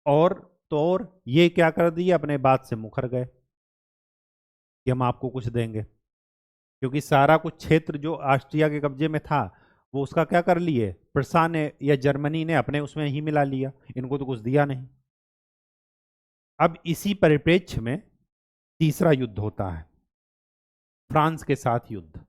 और तो और ये क्या कर दिए, अपने बात से मुकर गए कि हम आपको कुछ देंगे, क्योंकि सारा कुछ क्षेत्र जो ऑस्ट्रिया के कब्जे में था वो उसका क्या कर लिए, प्रसा ने या जर्मनी ने अपने उसमें ही मिला लिया, इनको तो कुछ दिया नहीं। अब इसी परिप्रेक्ष्य में तीसरा युद्ध होता है, फ्रांस के साथ युद्ध।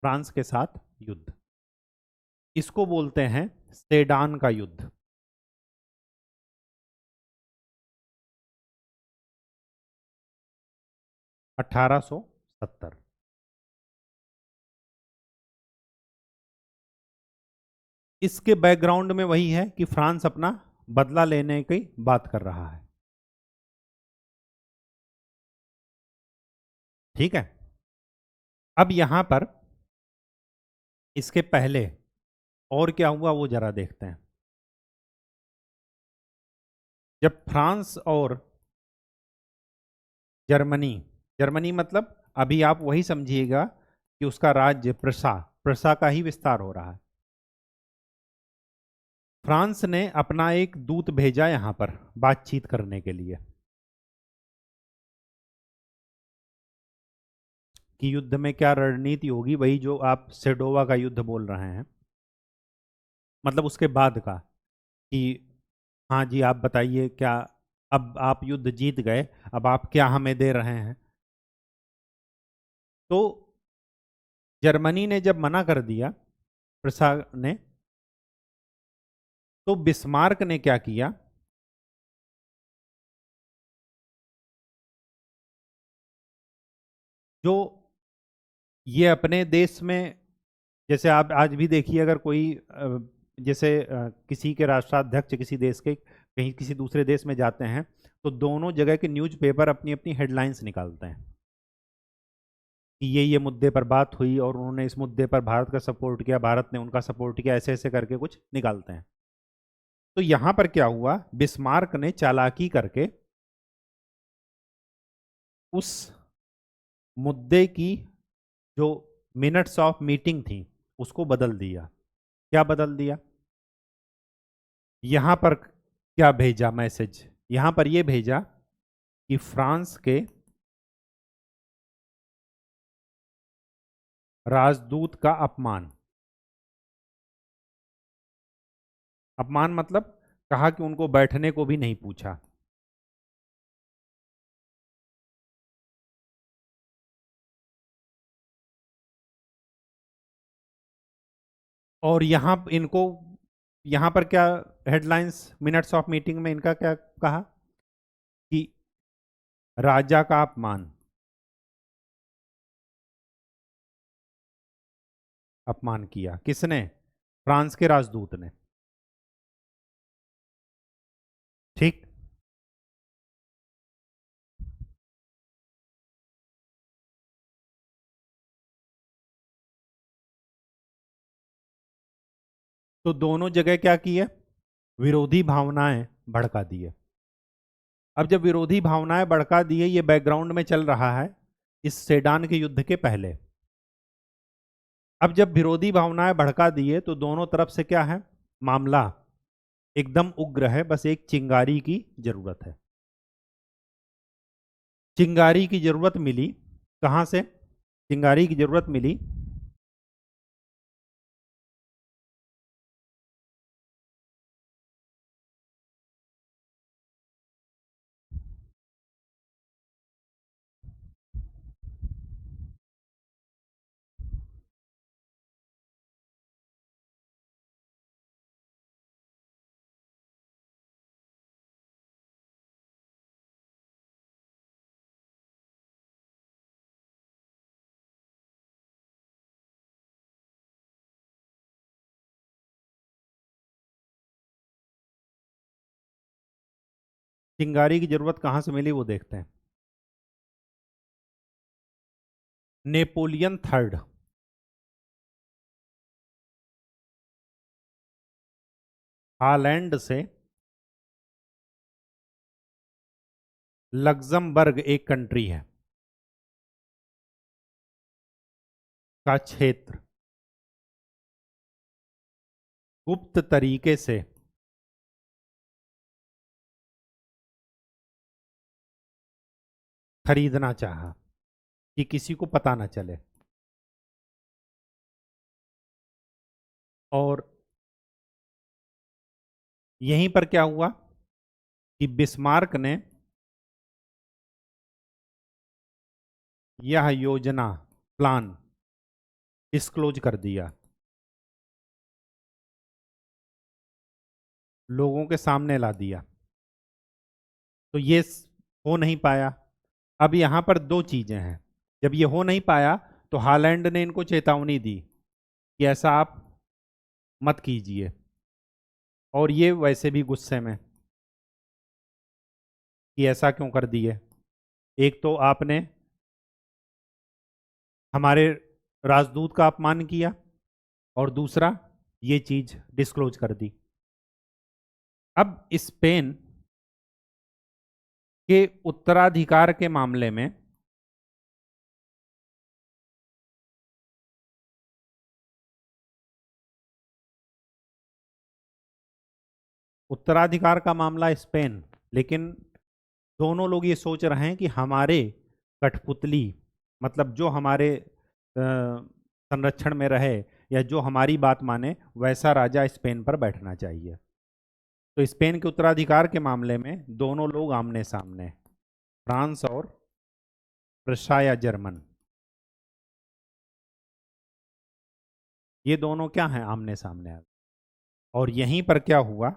फ्रांस के साथ युद्ध, इसको बोलते हैं सेडान का युद्ध। 1870। इसके बैकग्राउंड में वही है कि फ्रांस अपना बदला लेने की बात कर रहा है। ठीक है। अब यहां पर इसके पहले और क्या हुआ वो जरा देखते हैं। जब फ्रांस और जर्मनी, जर्मनी मतलब अभी आप वही समझिएगा कि उसका राज्य प्रसा, प्रसा का ही विस्तार हो रहा है। फ्रांस ने अपना एक दूत भेजा यहां पर बातचीत करने के लिए कि युद्ध में क्या रणनीति होगी, वही जो आप सेडोवा का युद्ध बोल रहे हैं, मतलब उसके बाद का कि हाँ जी आप बताइए क्या, अब आप युद्ध जीत गए, अब आप क्या हमें दे रहे हैं। तो जर्मनी ने जब मना कर दिया प्रसा ने, तो बिस्मार्क ने क्या किया, जो ये अपने देश में, जैसे आप आज भी देखिए अगर कोई जैसे किसी के राष्ट्राध्यक्ष किसी देश के कहीं किसी दूसरे देश में जाते हैं तो दोनों जगह के न्यूज़पेपर अपनी अपनी हेडलाइंस निकालते हैं कि ये मुद्दे पर बात हुई और उन्होंने इस मुद्दे पर भारत का सपोर्ट किया, भारत ने उनका सपोर्ट किया, ऐसे ऐसे करके कुछ निकालते हैं। तो यहां पर क्या हुआ, बिस्मार्क ने चालाकी करके उस मुद्दे की जो मिनट्स ऑफ मीटिंग थी उसको बदल दिया। क्या बदल दिया, यहां पर क्या भेजा मैसेज, यहां पर यह भेजा कि फ्रांस के राजदूत का अपमान, अपमान मतलब कहा कि उनको बैठने को भी नहीं पूछा। और यहां इनको, यहां पर क्या हेडलाइंस मिनट्स ऑफ मीटिंग में इनका क्या कहा कि राजा का अपमान, अपमान किया किसने, फ्रांस के राजदूत ने। ठीक। तो दोनों जगह क्या किए, विरोधी भावनाएं भड़का दिए। अब जब विरोधी भावनाएं भड़का दिए, ये बैकग्राउंड में चल रहा है इस सेडान के युद्ध के पहले। अब जब विरोधी भावनाएं भड़का दिए तो दोनों तरफ से क्या है, मामला एकदम उग्र है, बस एक चिंगारी की जरूरत है। चिंगारी की जरूरत मिली कहां से, चिंगारी की जरूरत मिली चिंगारी की जरूरत कहां से मिली वो देखते हैं। नेपोलियन थर्ड हालैंड से लग्जमबर्ग एक कंट्री है का क्षेत्र गुप्त तरीके से खरीदना चाहा कि किसी को पता ना चले, और यहीं पर क्या हुआ कि बिस्मार्क ने यह योजना, प्लान डिस्क्लोज कर दिया, लोगों के सामने ला दिया। तो ये हो नहीं पाया। अब यहां पर दो चीजें हैं। जब ये हो नहीं पाया तो हालैंड ने इनको चेतावनी दी कि ऐसा आप मत कीजिए, और ये वैसे भी गुस्से में कि ऐसा क्यों कर दिए। एक तो आपने हमारे राजदूत का अपमान किया, और दूसरा ये चीज डिस्क्लोज कर दी। अब स्पेन के उत्तराधिकार के मामले में उत्तराधिकार का मामला स्पेन, लेकिन दोनों लोग ये सोच रहे हैं कि हमारे कठपुतली, मतलब जो हमारे संरक्षण में रहे या जो हमारी बात माने, वैसा राजा स्पेन पर बैठना चाहिए। तो स्पेन के उत्तराधिकार के मामले में दोनों लोग आमने सामने, फ्रांस और प्रशा या जर्मन, ये दोनों क्या हैं, आमने सामने। और यहीं पर क्या हुआ,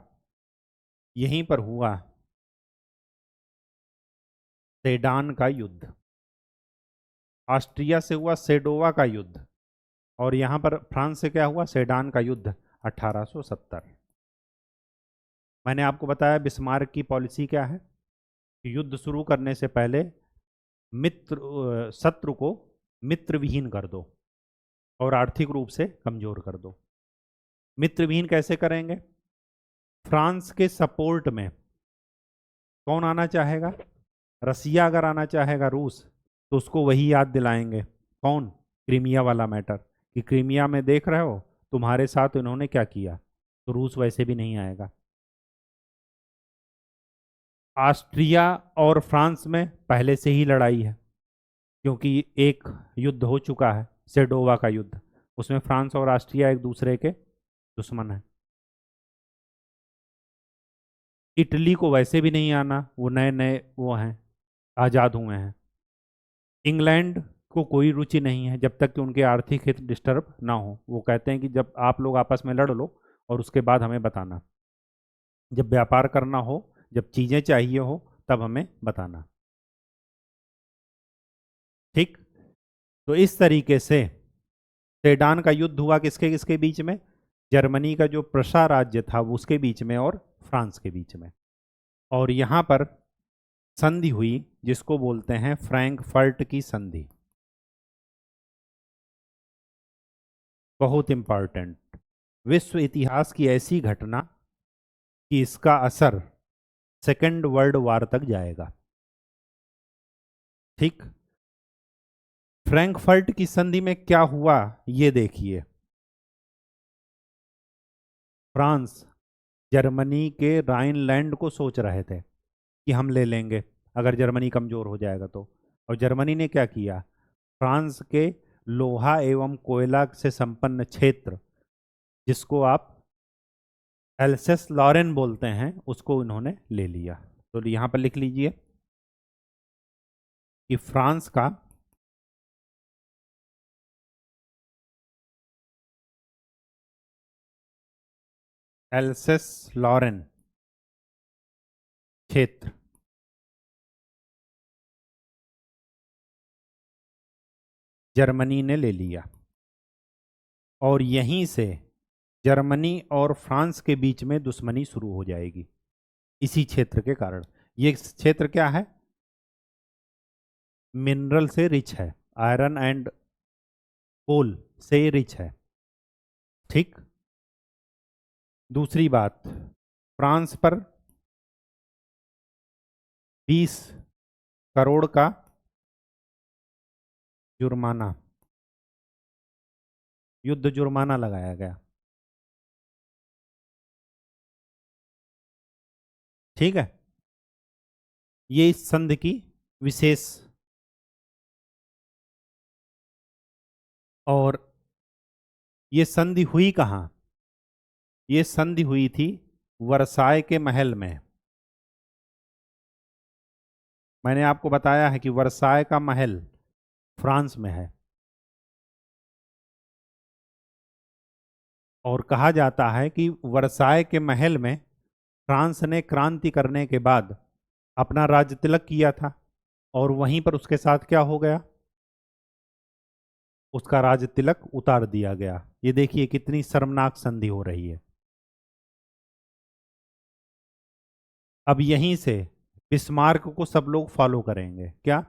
यहीं पर हुआ सेडान का युद्ध। ऑस्ट्रिया से हुआ सेडोवा का युद्ध, और यहां पर फ्रांस से क्या हुआ, सेडान का युद्ध 1870। मैंने आपको बताया बिस्मार्क की पॉलिसी क्या है कि युद्ध शुरू करने से पहले शत्रु को मित्रविहीन कर दो और आर्थिक रूप से कमजोर कर दो। मित्रविहीन कैसे करेंगे? फ्रांस के सपोर्ट में कौन आना चाहेगा? रसिया अगर आना चाहेगा, रूस, तो उसको वही याद दिलाएंगे। कौन? क्रीमिया वाला मैटर, कि क्रीमिया में देख रहे हो तुम्हारे साथ इन्होंने क्या किया, तो रूस वैसे भी नहीं आएगा। ऑस्ट्रिया और फ्रांस में पहले से ही लड़ाई है, क्योंकि एक युद्ध हो चुका है, सेडोवा का युद्ध, उसमें फ्रांस और ऑस्ट्रिया एक दूसरे के दुश्मन हैं। इटली को वैसे भी नहीं आना, वो नए नए वो हैं, आज़ाद हुए हैं। इंग्लैंड को कोई रुचि नहीं है जब तक कि उनके आर्थिक हित डिस्टर्ब ना हो। वो कहते हैं कि जब आप लोग आपस में लड़ लो और उसके बाद हमें बताना, जब व्यापार करना हो, जब चीज़ें चाहिए हो, तब हमें बताना। ठीक। तो इस तरीके से सेडान का युद्ध हुआ किसके किसके बीच में? जर्मनी का जो प्रशा राज्य था वो उसके बीच में, और फ्रांस के बीच में। और यहाँ पर संधि हुई जिसको बोलते हैं फ्रैंकफर्ट की संधि। बहुत इंपॉर्टेंट, विश्व इतिहास की ऐसी घटना कि इसका असर सेकेंड वर्ल्ड वार तक जाएगा। ठीक। फ्रैंकफर्ट की संधि में क्या हुआ ये देखिए। फ्रांस जर्मनी के राइनलैंड को सोच रहे थे कि हम ले लेंगे अगर जर्मनी कमजोर हो जाएगा तो, और जर्मनी ने क्या किया, फ्रांस के लोहा एवं कोयला से संपन्न क्षेत्र, जिसको आप एल्सेस लॉरेन बोलते हैं, उसको उन्होंने ले लिया। तो यहां पर लिख लीजिए कि फ्रांस का एल्सेस लॉरेन क्षेत्र जर्मनी ने ले लिया, और यहीं से जर्मनी और फ्रांस के बीच में दुश्मनी शुरू हो जाएगी इसी क्षेत्र के कारण। ये क्षेत्र क्या है? मिनरल से रिच है, आयरन एंड कोल से रिच है। ठीक। दूसरी बात, फ्रांस पर 20 करोड़ का जुर्माना, युद्ध जुर्माना लगाया गया। ठीक है, ये इस संधि की विशेष, और ये संधि हुई कहाँ? ये संधि हुई थी वर्साय के महल में। मैंने आपको बताया है कि वर्साय का महल फ्रांस में है, और कहा जाता है कि वर्साय के महल में फ्रांस ने क्रांति करने के बाद अपना राज तिलक किया था, और वहीं पर उसके साथ क्या हो गया? उसका राज तिलक उतार दिया गया। ये देखिए कितनी शर्मनाक संधि हो रही है। अब यहीं से बिस्मार्क को सब लोग फॉलो करेंगे, क्या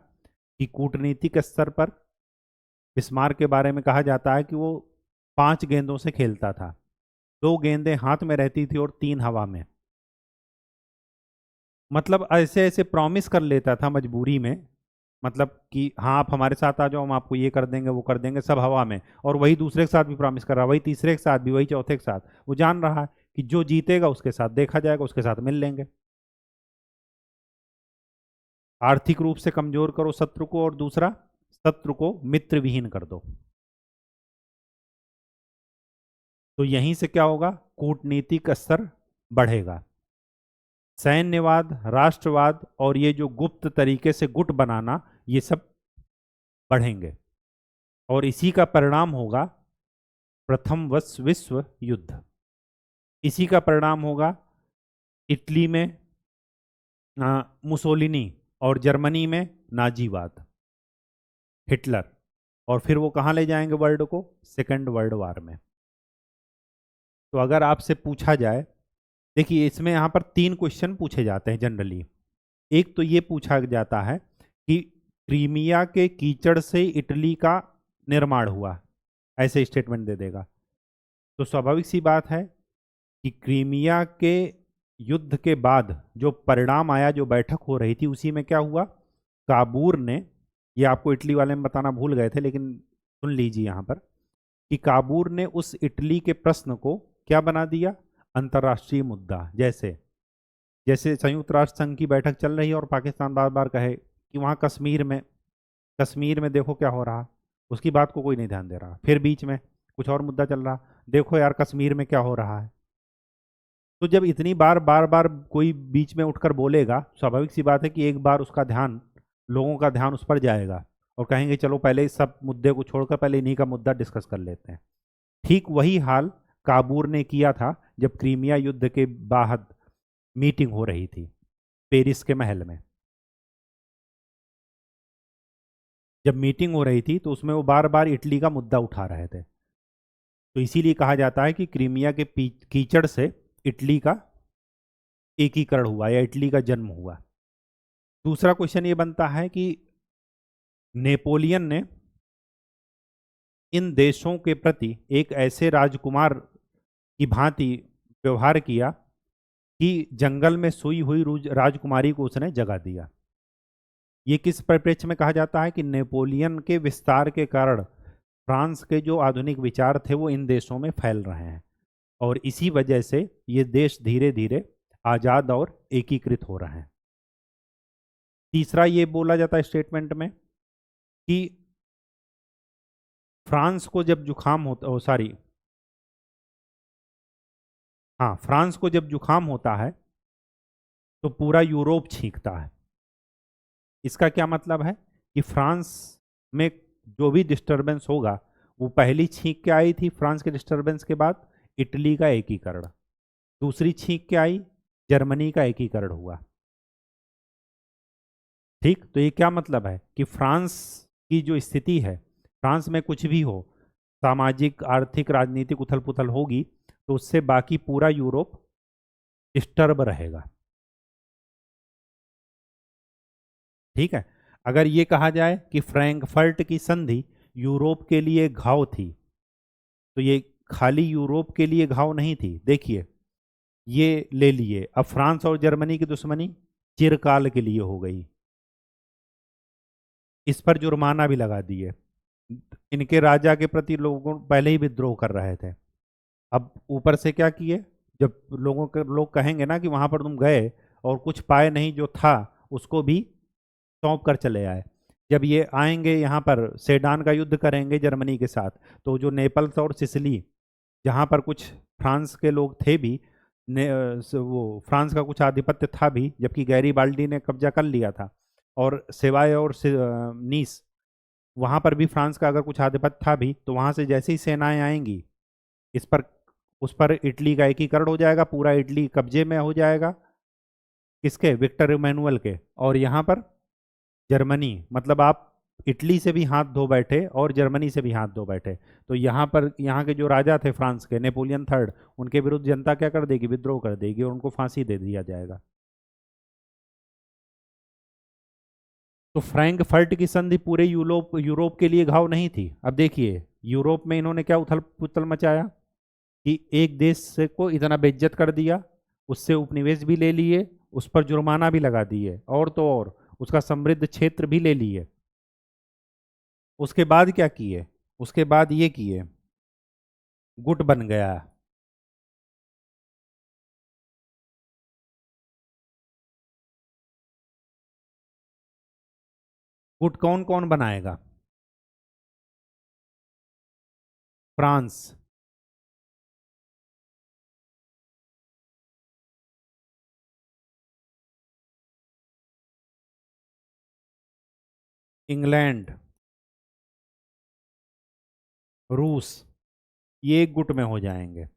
कि कूटनीतिक स्तर पर बिस्मार्क के बारे में कहा जाता है कि वो 5 गेंदों से खेलता था, 2 गेंदें हाथ में रहती थी और 3 हवा में। मतलब ऐसे ऐसे प्रॉमिस कर लेता था मजबूरी में, मतलब कि हाँ आप हमारे साथ आ जाओ, हम आपको ये कर देंगे वो कर देंगे, सब हवा में। और वही दूसरे के साथ भी प्रॉमिस कर रहा है, वही तीसरे के साथ भी, वही चौथे के साथ। वो जान रहा है कि जो जीतेगा उसके साथ देखा जाएगा, उसके साथ मिल लेंगे। आर्थिक रूप से कमजोर करो शत्रु को, और दूसरा शत्रु को मित्र विहीन कर दो। तो यहीं से क्या होगा? कूटनीतिक स्तर बढ़ेगा, सैन्यवाद, राष्ट्रवाद और ये जो गुप्त तरीके से गुट बनाना, ये सब बढ़ेंगे, और इसी का परिणाम होगा प्रथम विश्व युद्ध। इसी का परिणाम होगा इटली में मुसोलिनी, और जर्मनी में नाजीवाद, हिटलर। और फिर वो कहाँ ले जाएंगे वर्ल्ड को? सेकेंड वर्ल्ड वार में। तो अगर आपसे पूछा जाए, देखिए इसमें यहाँ पर 3 क्वेश्चन पूछे जाते हैं जनरली। एक तो ये पूछा जाता है कि क्रीमिया के कीचड़ से इटली का निर्माण हुआ, ऐसे स्टेटमेंट दे देगा। तो स्वाभाविक सी बात है कि क्रीमिया के युद्ध के बाद जो परिणाम आया, जो बैठक हो रही थी, उसी में क्या हुआ? काबूर ने, ये आपको इटली वाले में बताना भूल गए थे लेकिन सुन लीजिए यहाँ पर, कि काबूर ने उस इटली के प्रश्न को क्या बना दिया? अंतर्राष्ट्रीय मुद्दा। जैसे जैसे संयुक्त राष्ट्र संघ की बैठक चल रही है और पाकिस्तान बार बार कहे कि वहाँ कश्मीर में देखो क्या हो रहा, उसकी बात को कोई नहीं ध्यान दे रहा। फिर बीच में कुछ और मुद्दा चल रहा, देखो यार कश्मीर में क्या हो रहा है। तो जब इतनी बार बार बार कोई बीच में उठकर बोलेगा, स्वाभाविक सी बात है कि एक बार उसका ध्यान, लोगों का ध्यान उस पर जाएगा, और कहेंगे चलो पहले इस सब मुद्दे को छोड़कर पहले इन्हीं का मुद्दा डिस्कस कर लेते हैं। ठीक वही हाल काबूर ने किया था जब क्रीमिया युद्ध के बाद मीटिंग हो रही थी पेरिस के महल में। जब मीटिंग हो रही थी तो उसमें वो बार बार इटली का मुद्दा उठा रहे थे। तो इसीलिए कहा जाता है कि क्रीमिया के कीचड़ से इटली का एकीकरण हुआ या इटली का जन्म हुआ। दूसरा क्वेश्चन ये बनता है कि नेपोलियन ने इन देशों के प्रति एक ऐसे राजकुमार की भांति व्यवहार किया कि जंगल में सोई हुई राजकुमारी को उसने जगा दिया। ये किस परिप्रेक्ष्य में कहा जाता है? कि नेपोलियन के विस्तार के कारण फ्रांस के जो आधुनिक विचार थे वो इन देशों में फैल रहे हैं, और इसी वजह से ये देश धीरे धीरे आज़ाद और एकीकृत हो रहे हैं। तीसरा ये बोला जाता है स्टेटमेंट में कि फ्रांस को जब जुकाम होता, सॉरी, हाँ, फ्रांस को जब जुकाम होता है तो पूरा यूरोप छींकता है। इसका क्या मतलब है? कि फ्रांस में जो भी डिस्टरबेंस होगा, वो पहली छींक के आई थी फ्रांस के डिस्टरबेंस के बाद इटली का एकीकरण, दूसरी छींक के आई जर्मनी का एकीकरण हुआ। ठीक, तो ये क्या मतलब है? कि फ्रांस की जो स्थिति है, फ्रांस में कुछ भी हो, सामाजिक आर्थिक राजनीतिक उथल पुथल होगी, तो उससे बाकी पूरा यूरोप डिस्टर्ब रहेगा। ठीक है, अगर ये कहा जाए कि फ्रैंकफर्ट की संधि यूरोप के लिए घाव थी, तो ये खाली यूरोप के लिए घाव नहीं थी। देखिए ये ले लिए, अब फ्रांस और जर्मनी की दुश्मनी चिरकाल के लिए हो गई, इस पर जुर्माना भी लगा दिए। इनके राजा के प्रति लोगों पहले ही विद्रोह कर रहे थे, अब ऊपर से क्या किए, जब लोग कहेंगे ना कि वहां पर तुम गए और कुछ पाए नहीं, जो था उसको भी सौंप कर चले आए। जब ये आएंगे यहाँ पर सेडान का युद्ध करेंगे जर्मनी के साथ, तो जो नेपल्स और सिसिली, जहाँ पर कुछ फ्रांस के लोग थे भी, वो फ्रांस का कुछ आधिपत्य था भी, जबकि गैरीबाल्डी ने कब्जा कर लिया था, और सेवाय और नीस, वहां पर भी फ्रांस का अगर कुछ आधिपत्य था भी, तो वहां से जैसे ही सेनाएं आएंगी, इस पर उस पर इटली का एकीकरण हो जाएगा, पूरा इटली कब्जे में हो जाएगा, किसके, विक्टर इमैनुअल के। और यहाँ पर जर्मनी, मतलब आप इटली से भी हाथ धो बैठे और जर्मनी से भी हाथ धो बैठे, तो यहाँ पर यहाँ के जो राजा थे फ्रांस के, नेपोलियन थर्ड, उनके विरुद्ध जनता क्या कर देगी, विद्रोह कर देगी और उनको फांसी दे दिया जाएगा। तो फ्रैंकफर्ट की संधि पूरे यूरोप यूरोप के लिए घाव नहीं थी। अब देखिए यूरोप में इन्होंने क्या उथल पुथल मचाया, कि एक देश से को इतना बेइज्जत कर दिया, उससे उपनिवेश भी ले लिए, उस पर जुर्माना भी लगा दिए, और तो और उसका समृद्ध क्षेत्र भी ले लिए। उसके बाद क्या किए, उसके बाद ये किए, गुट बन गया। गुट कौन कौन बनाएगा, फ्रांस, इंग्लैंड, रूस, ये एक गुट में हो जाएंगे।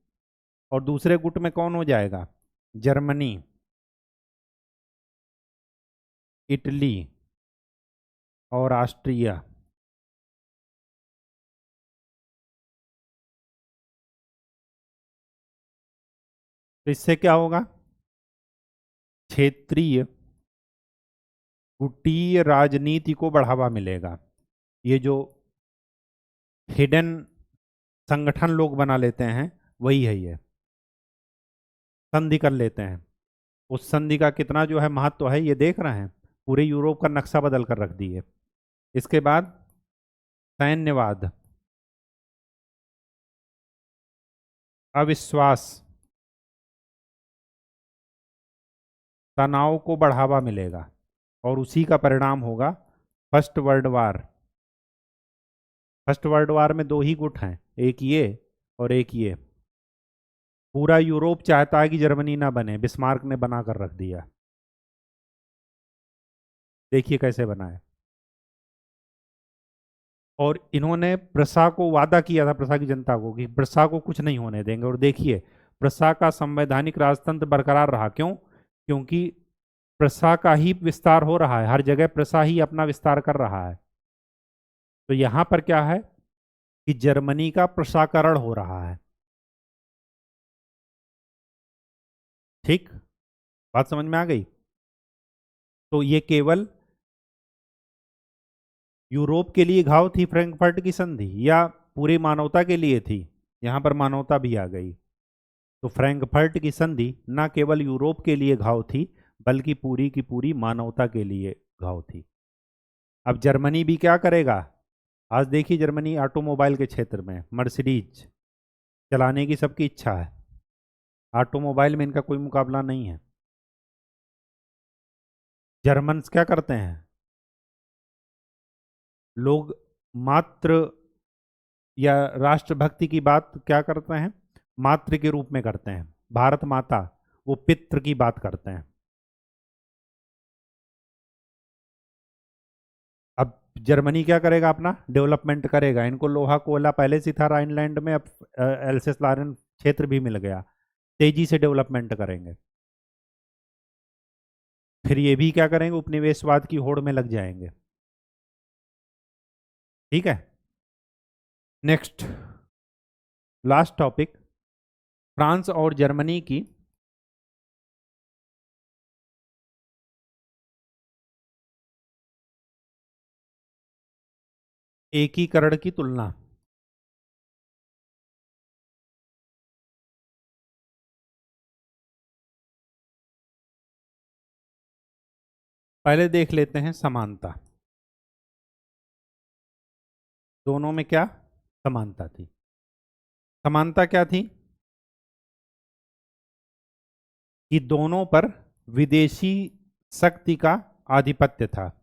और दूसरे गुट में कौन हो जाएगा, जर्मनी, इटली और ऑस्ट्रिया। तो इससे क्या होगा, क्षेत्रीय गुटीय राजनीति को बढ़ावा मिलेगा। ये जो हिडन संगठन लोग बना लेते हैं, वही है ये, संधि कर लेते हैं। उस संधि का कितना जो है महत्व है, ये देख रहे हैं, पूरे यूरोप का नक्शा बदल कर रख दिए। इसके बाद सैन्यवाद, अविश्वास, तनाव को बढ़ावा मिलेगा, और उसी का परिणाम होगा first world war. First world war में दो ही गुट हैं, एक ये और एक ये। पूरा यूरोप चाहता है कि जर्मनी ना बने, बिस्मार्क ने बना कर रख दिया। देखिए कैसे बनाए। और इन्होंने प्रसा को वादा किया था, प्रसा की जनता को, कि प्रसा को कुछ नहीं होने देंगे, और देखिए प्रसा का संवैधानिक राजतंत्र बरकरार रहा। क्यों, क्योंकि प्रसा का ही विस्तार हो रहा है, हर जगह प्रसा ही अपना विस्तार कर रहा है। तो यहां पर क्या है कि जर्मनी का प्रसाकरण हो रहा है। ठीक, बात समझ में आ गई। तो ये केवल यूरोप के लिए घाव थी फ्रैंकफर्ट की संधि, या पूरी मानवता के लिए थी, यहां पर मानवता भी आ गई। तो फ्रैंकफर्ट की संधि न केवल यूरोप के लिए घाव थी, बल्कि पूरी की पूरी मानवता के लिए घाव थी। अब जर्मनी भी क्या करेगा, आज देखिए जर्मनी ऑटोमोबाइल के क्षेत्र में मर्सिडीज चलाने की सबकी इच्छा है, ऑटोमोबाइल में इनका कोई मुकाबला नहीं है। जर्मन्स क्या करते हैं, लोग मात्र या राष्ट्रभक्ति की बात क्या करते हैं, मातृ के रूप में करते हैं, भारत माता, वो पितृ की बात करते हैं। अब जर्मनी क्या करेगा, अपना डेवलपमेंट करेगा, इनको लोहा कोयला पहले से था राइनलैंड में, अब एल्सेस लॉरेन क्षेत्र भी मिल गया, तेजी से डेवलपमेंट करेंगे। फिर ये भी क्या करेंगे, उपनिवेशवाद की होड़ में लग जाएंगे। ठीक है, नेक्स्ट, लास्ट टॉपिक, फ्रांस और जर्मनी की एकीकरण की तुलना। पहले देख लेते हैं समानता। दोनों में क्या समानता थी? समानता क्या थी? कि दोनों पर विदेशी शक्ति का आधिपत्य था,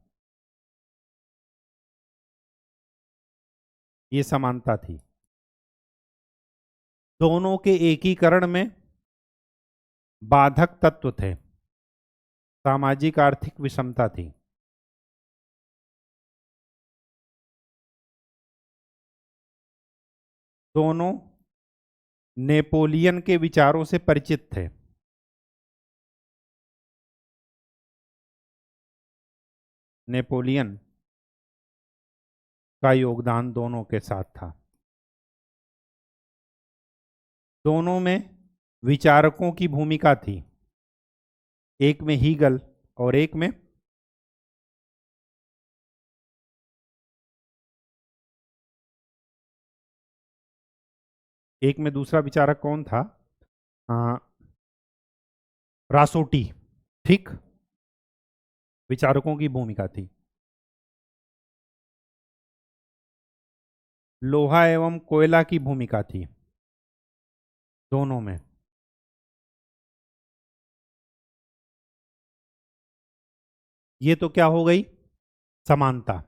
ये समानता थी। दोनों के एकीकरण में बाधक तत्व थे, सामाजिक आर्थिक विषमता थी। दोनों नेपोलियन के विचारों से परिचित थे। नेपोलियन का योगदान दोनों के साथ था। दोनों में विचारकों की भूमिका थी, एक में हीगल और एक में दूसरा विचारक कौन था? रासोटी। ठीक, विचारकों की भूमिका थी। लोहा एवं कोयला की भूमिका थी दोनों में। ये तो क्या हो गई? समानता।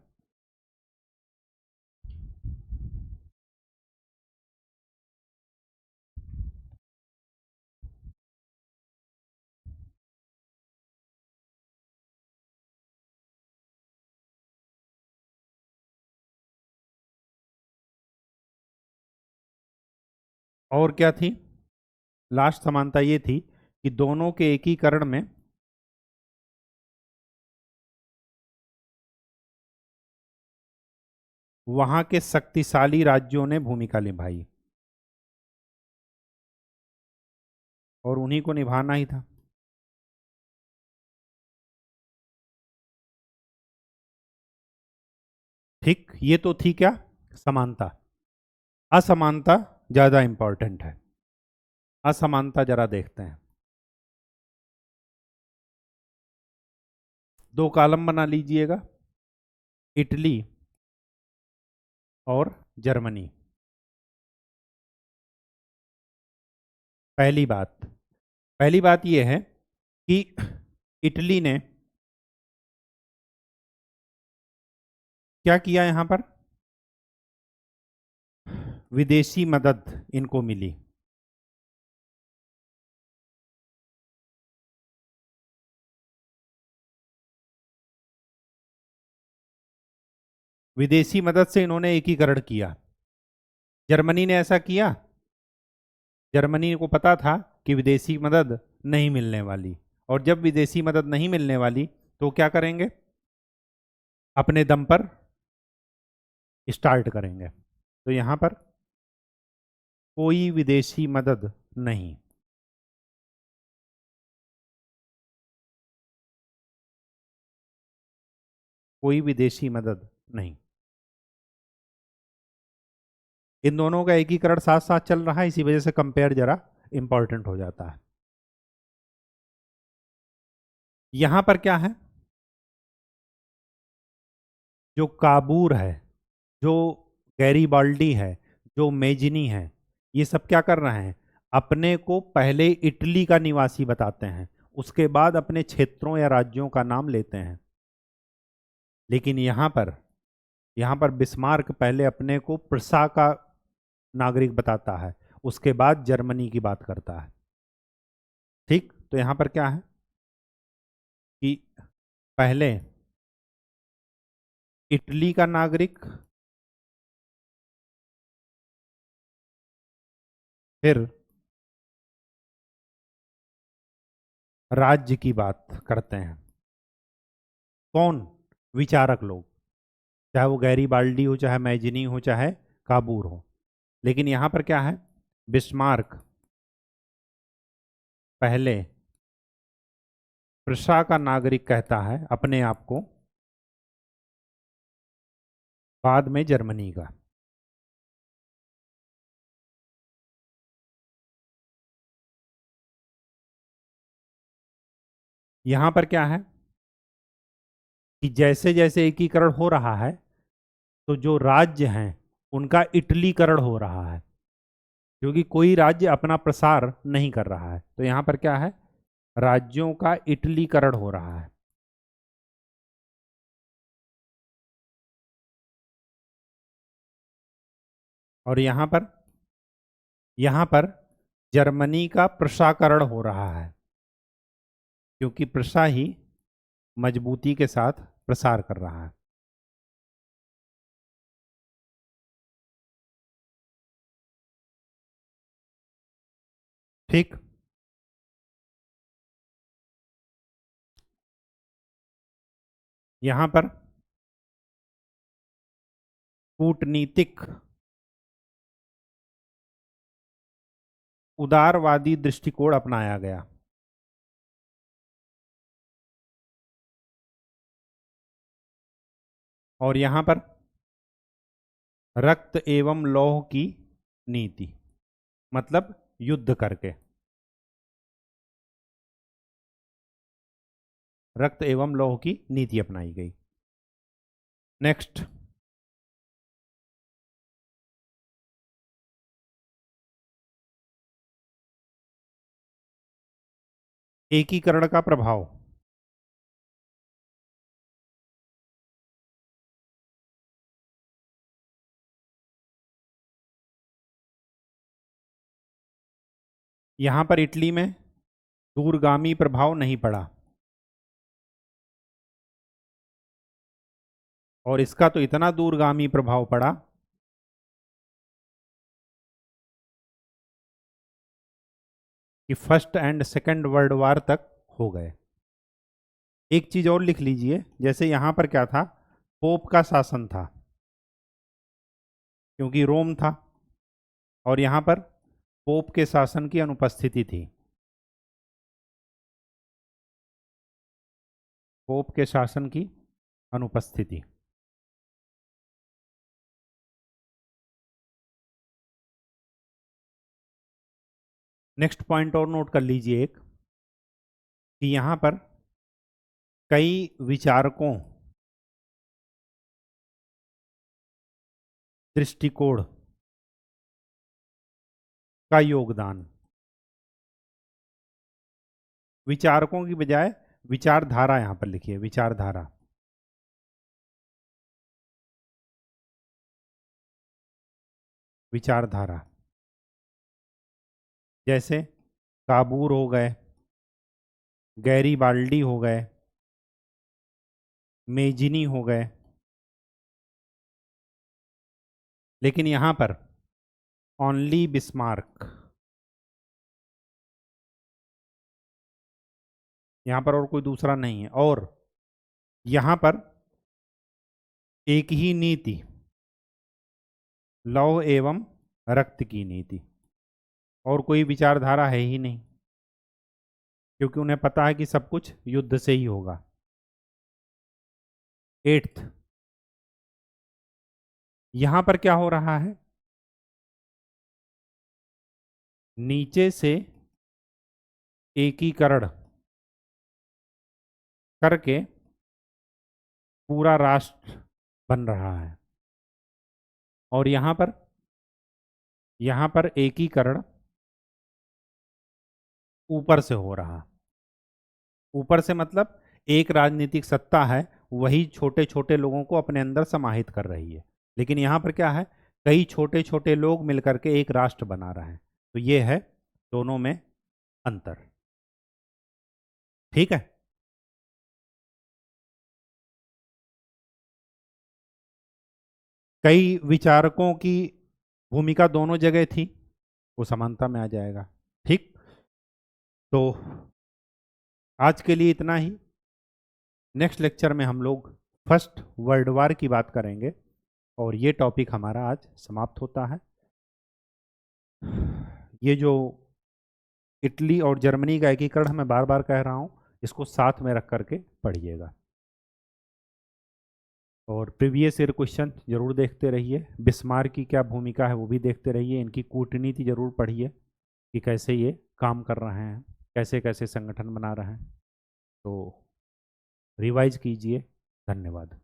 और क्या थी? लास्ट समानता ये थी कि दोनों के एकीकरण में वहां के शक्तिशाली राज्यों ने भूमिका निभाई और उन्हीं को निभाना ही था। ठीक, ये तो थी क्या? समानता। असमानता ज्यादा इंपॉर्टेंट है। असमानता जरा देखते हैं। दो कॉलम बना लीजिएगा, इटली और जर्मनी। पहली बात यह है कि इटली ने क्या किया? यहां पर विदेशी मदद इनको मिली। विदेशी मदद से इन्होंने एकीकरण किया। जर्मनी ने ऐसा किया? जर्मनी को पता था कि विदेशी मदद नहीं मिलने वाली, और जब विदेशी मदद नहीं मिलने वाली तो क्या करेंगे? अपने दम पर स्टार्ट करेंगे। तो यहां पर कोई विदेशी मदद नहीं। कोई विदेशी मदद नहीं। इन दोनों का एकीकरण साथ साथ चल रहा है, इसी वजह से कंपेयर जरा इंपॉर्टेंट हो जाता है। यहां पर क्या है? जो काबूर है, जो गैरीबाल्डी है, जो मेजनी है, ये सब क्या कर रहे हैं? अपने को पहले इटली का निवासी बताते हैं, उसके बाद अपने क्षेत्रों या राज्यों का नाम लेते हैं। लेकिन यहां पर बिस्मार्क पहले अपने को प्रसा का नागरिक बताता है, उसके बाद जर्मनी की बात करता है। ठीक, तो यहां पर क्या है कि पहले इटली का नागरिक, फिर राज्य की बात करते हैं। कौन? विचारक लोग, चाहे वो गैरीबाल्डी हो, चाहे मैजिनी हो, चाहे काबूर हो। लेकिन यहां पर क्या है? बिस्मार्क पहले प्रशा का नागरिक कहता है अपने आप को, बाद में जर्मनी का। यहां पर क्या है कि जैसे जैसे एकीकरण हो रहा है तो जो राज्य हैं उनका इटलीकरण हो रहा है, क्योंकि कोई राज्य अपना प्रसार नहीं कर रहा है। तो यहां पर क्या है, राज्यों का इटलीकरण हो रहा है। और यहां पर जर्मनी का प्रसाकरण हो रहा है, क्योंकि प्रसा ही मजबूती के साथ प्रसार कर रहा है। ठीक। यहां पर कूटनीतिक उदारवादी दृष्टिकोण अपनाया गया। और यहां पर रक्त एवं लौह की नीति, मतलब युद्ध करके, रक्त एवं लौह की नीति अपनाई गई। नेक्स्ट, एकीकरण का प्रभाव। यहां पर इटली में दूरगामी प्रभाव नहीं पड़ा, और इसका तो इतना दूरगामी प्रभाव पड़ा कि first and second world war तक हो गए। एक चीज और लिख लीजिए, जैसे यहां पर क्या था, पोप का शासन था, क्योंकि रोम था, और यहां पर पोप के शासन की अनुपस्थिति थी। पोप के शासन की अनुपस्थिति। नेक्स्ट पॉइंट और नोट कर लीजिए एक, कि यहां पर कई विचारकों, दृष्टिकोण का योगदान, विचारकों की बजाय विचारधारा यहां पर लिखिए, विचारधारा, विचारधारा, जैसे काबूर हो गए, गैरीबाल्डी हो गए, मेजिनी हो गए। लेकिन यहां पर ओनली बिस्मार्क, यहां पर और कोई दूसरा नहीं है, और यहां पर एक ही नीति, लौह एवं रक्त की नीति, और कोई विचारधारा है ही नहीं, क्योंकि उन्हें पता है कि सब कुछ युद्ध से ही होगा। एट्थ, यहां पर क्या हो रहा है, नीचे से एकीकरण करके पूरा राष्ट्र बन रहा है, और यहां पर एकीकरण ऊपर से हो रहा। ऊपर से मतलब एक राजनीतिक सत्ता है, वही छोटे छोटे लोगों को अपने अंदर समाहित कर रही है। लेकिन यहां पर क्या है, कई छोटे छोटे लोग मिलकर के एक राष्ट्र बना रहे हैं। तो ये है दोनों में अंतर। ठीक है। कई विचारकों की भूमिका दोनों जगह थी, वो समानता में आ जाएगा। ठीक, तो आज के लिए इतना ही। नेक्स्ट लेक्चर में हम लोग फर्स्ट वर्ल्ड वार की बात करेंगे, और ये टॉपिक हमारा आज समाप्त होता है। ये जो इटली और जर्मनी का एकीकरण मैं बार बार कह रहा हूँ, इसको साथ में रख करके पढ़िएगा, और प्रीवियस ईयर क्वेश्चन जरूर देखते रहिए। बिस्मार्क की क्या भूमिका है वो भी देखते रहिए, इनकी कूटनीति जरूर पढ़िए कि कैसे ये काम कर रहे हैं, कैसे कैसे संगठन बना रहे हैं। तो रिवाइज कीजिए। धन्यवाद।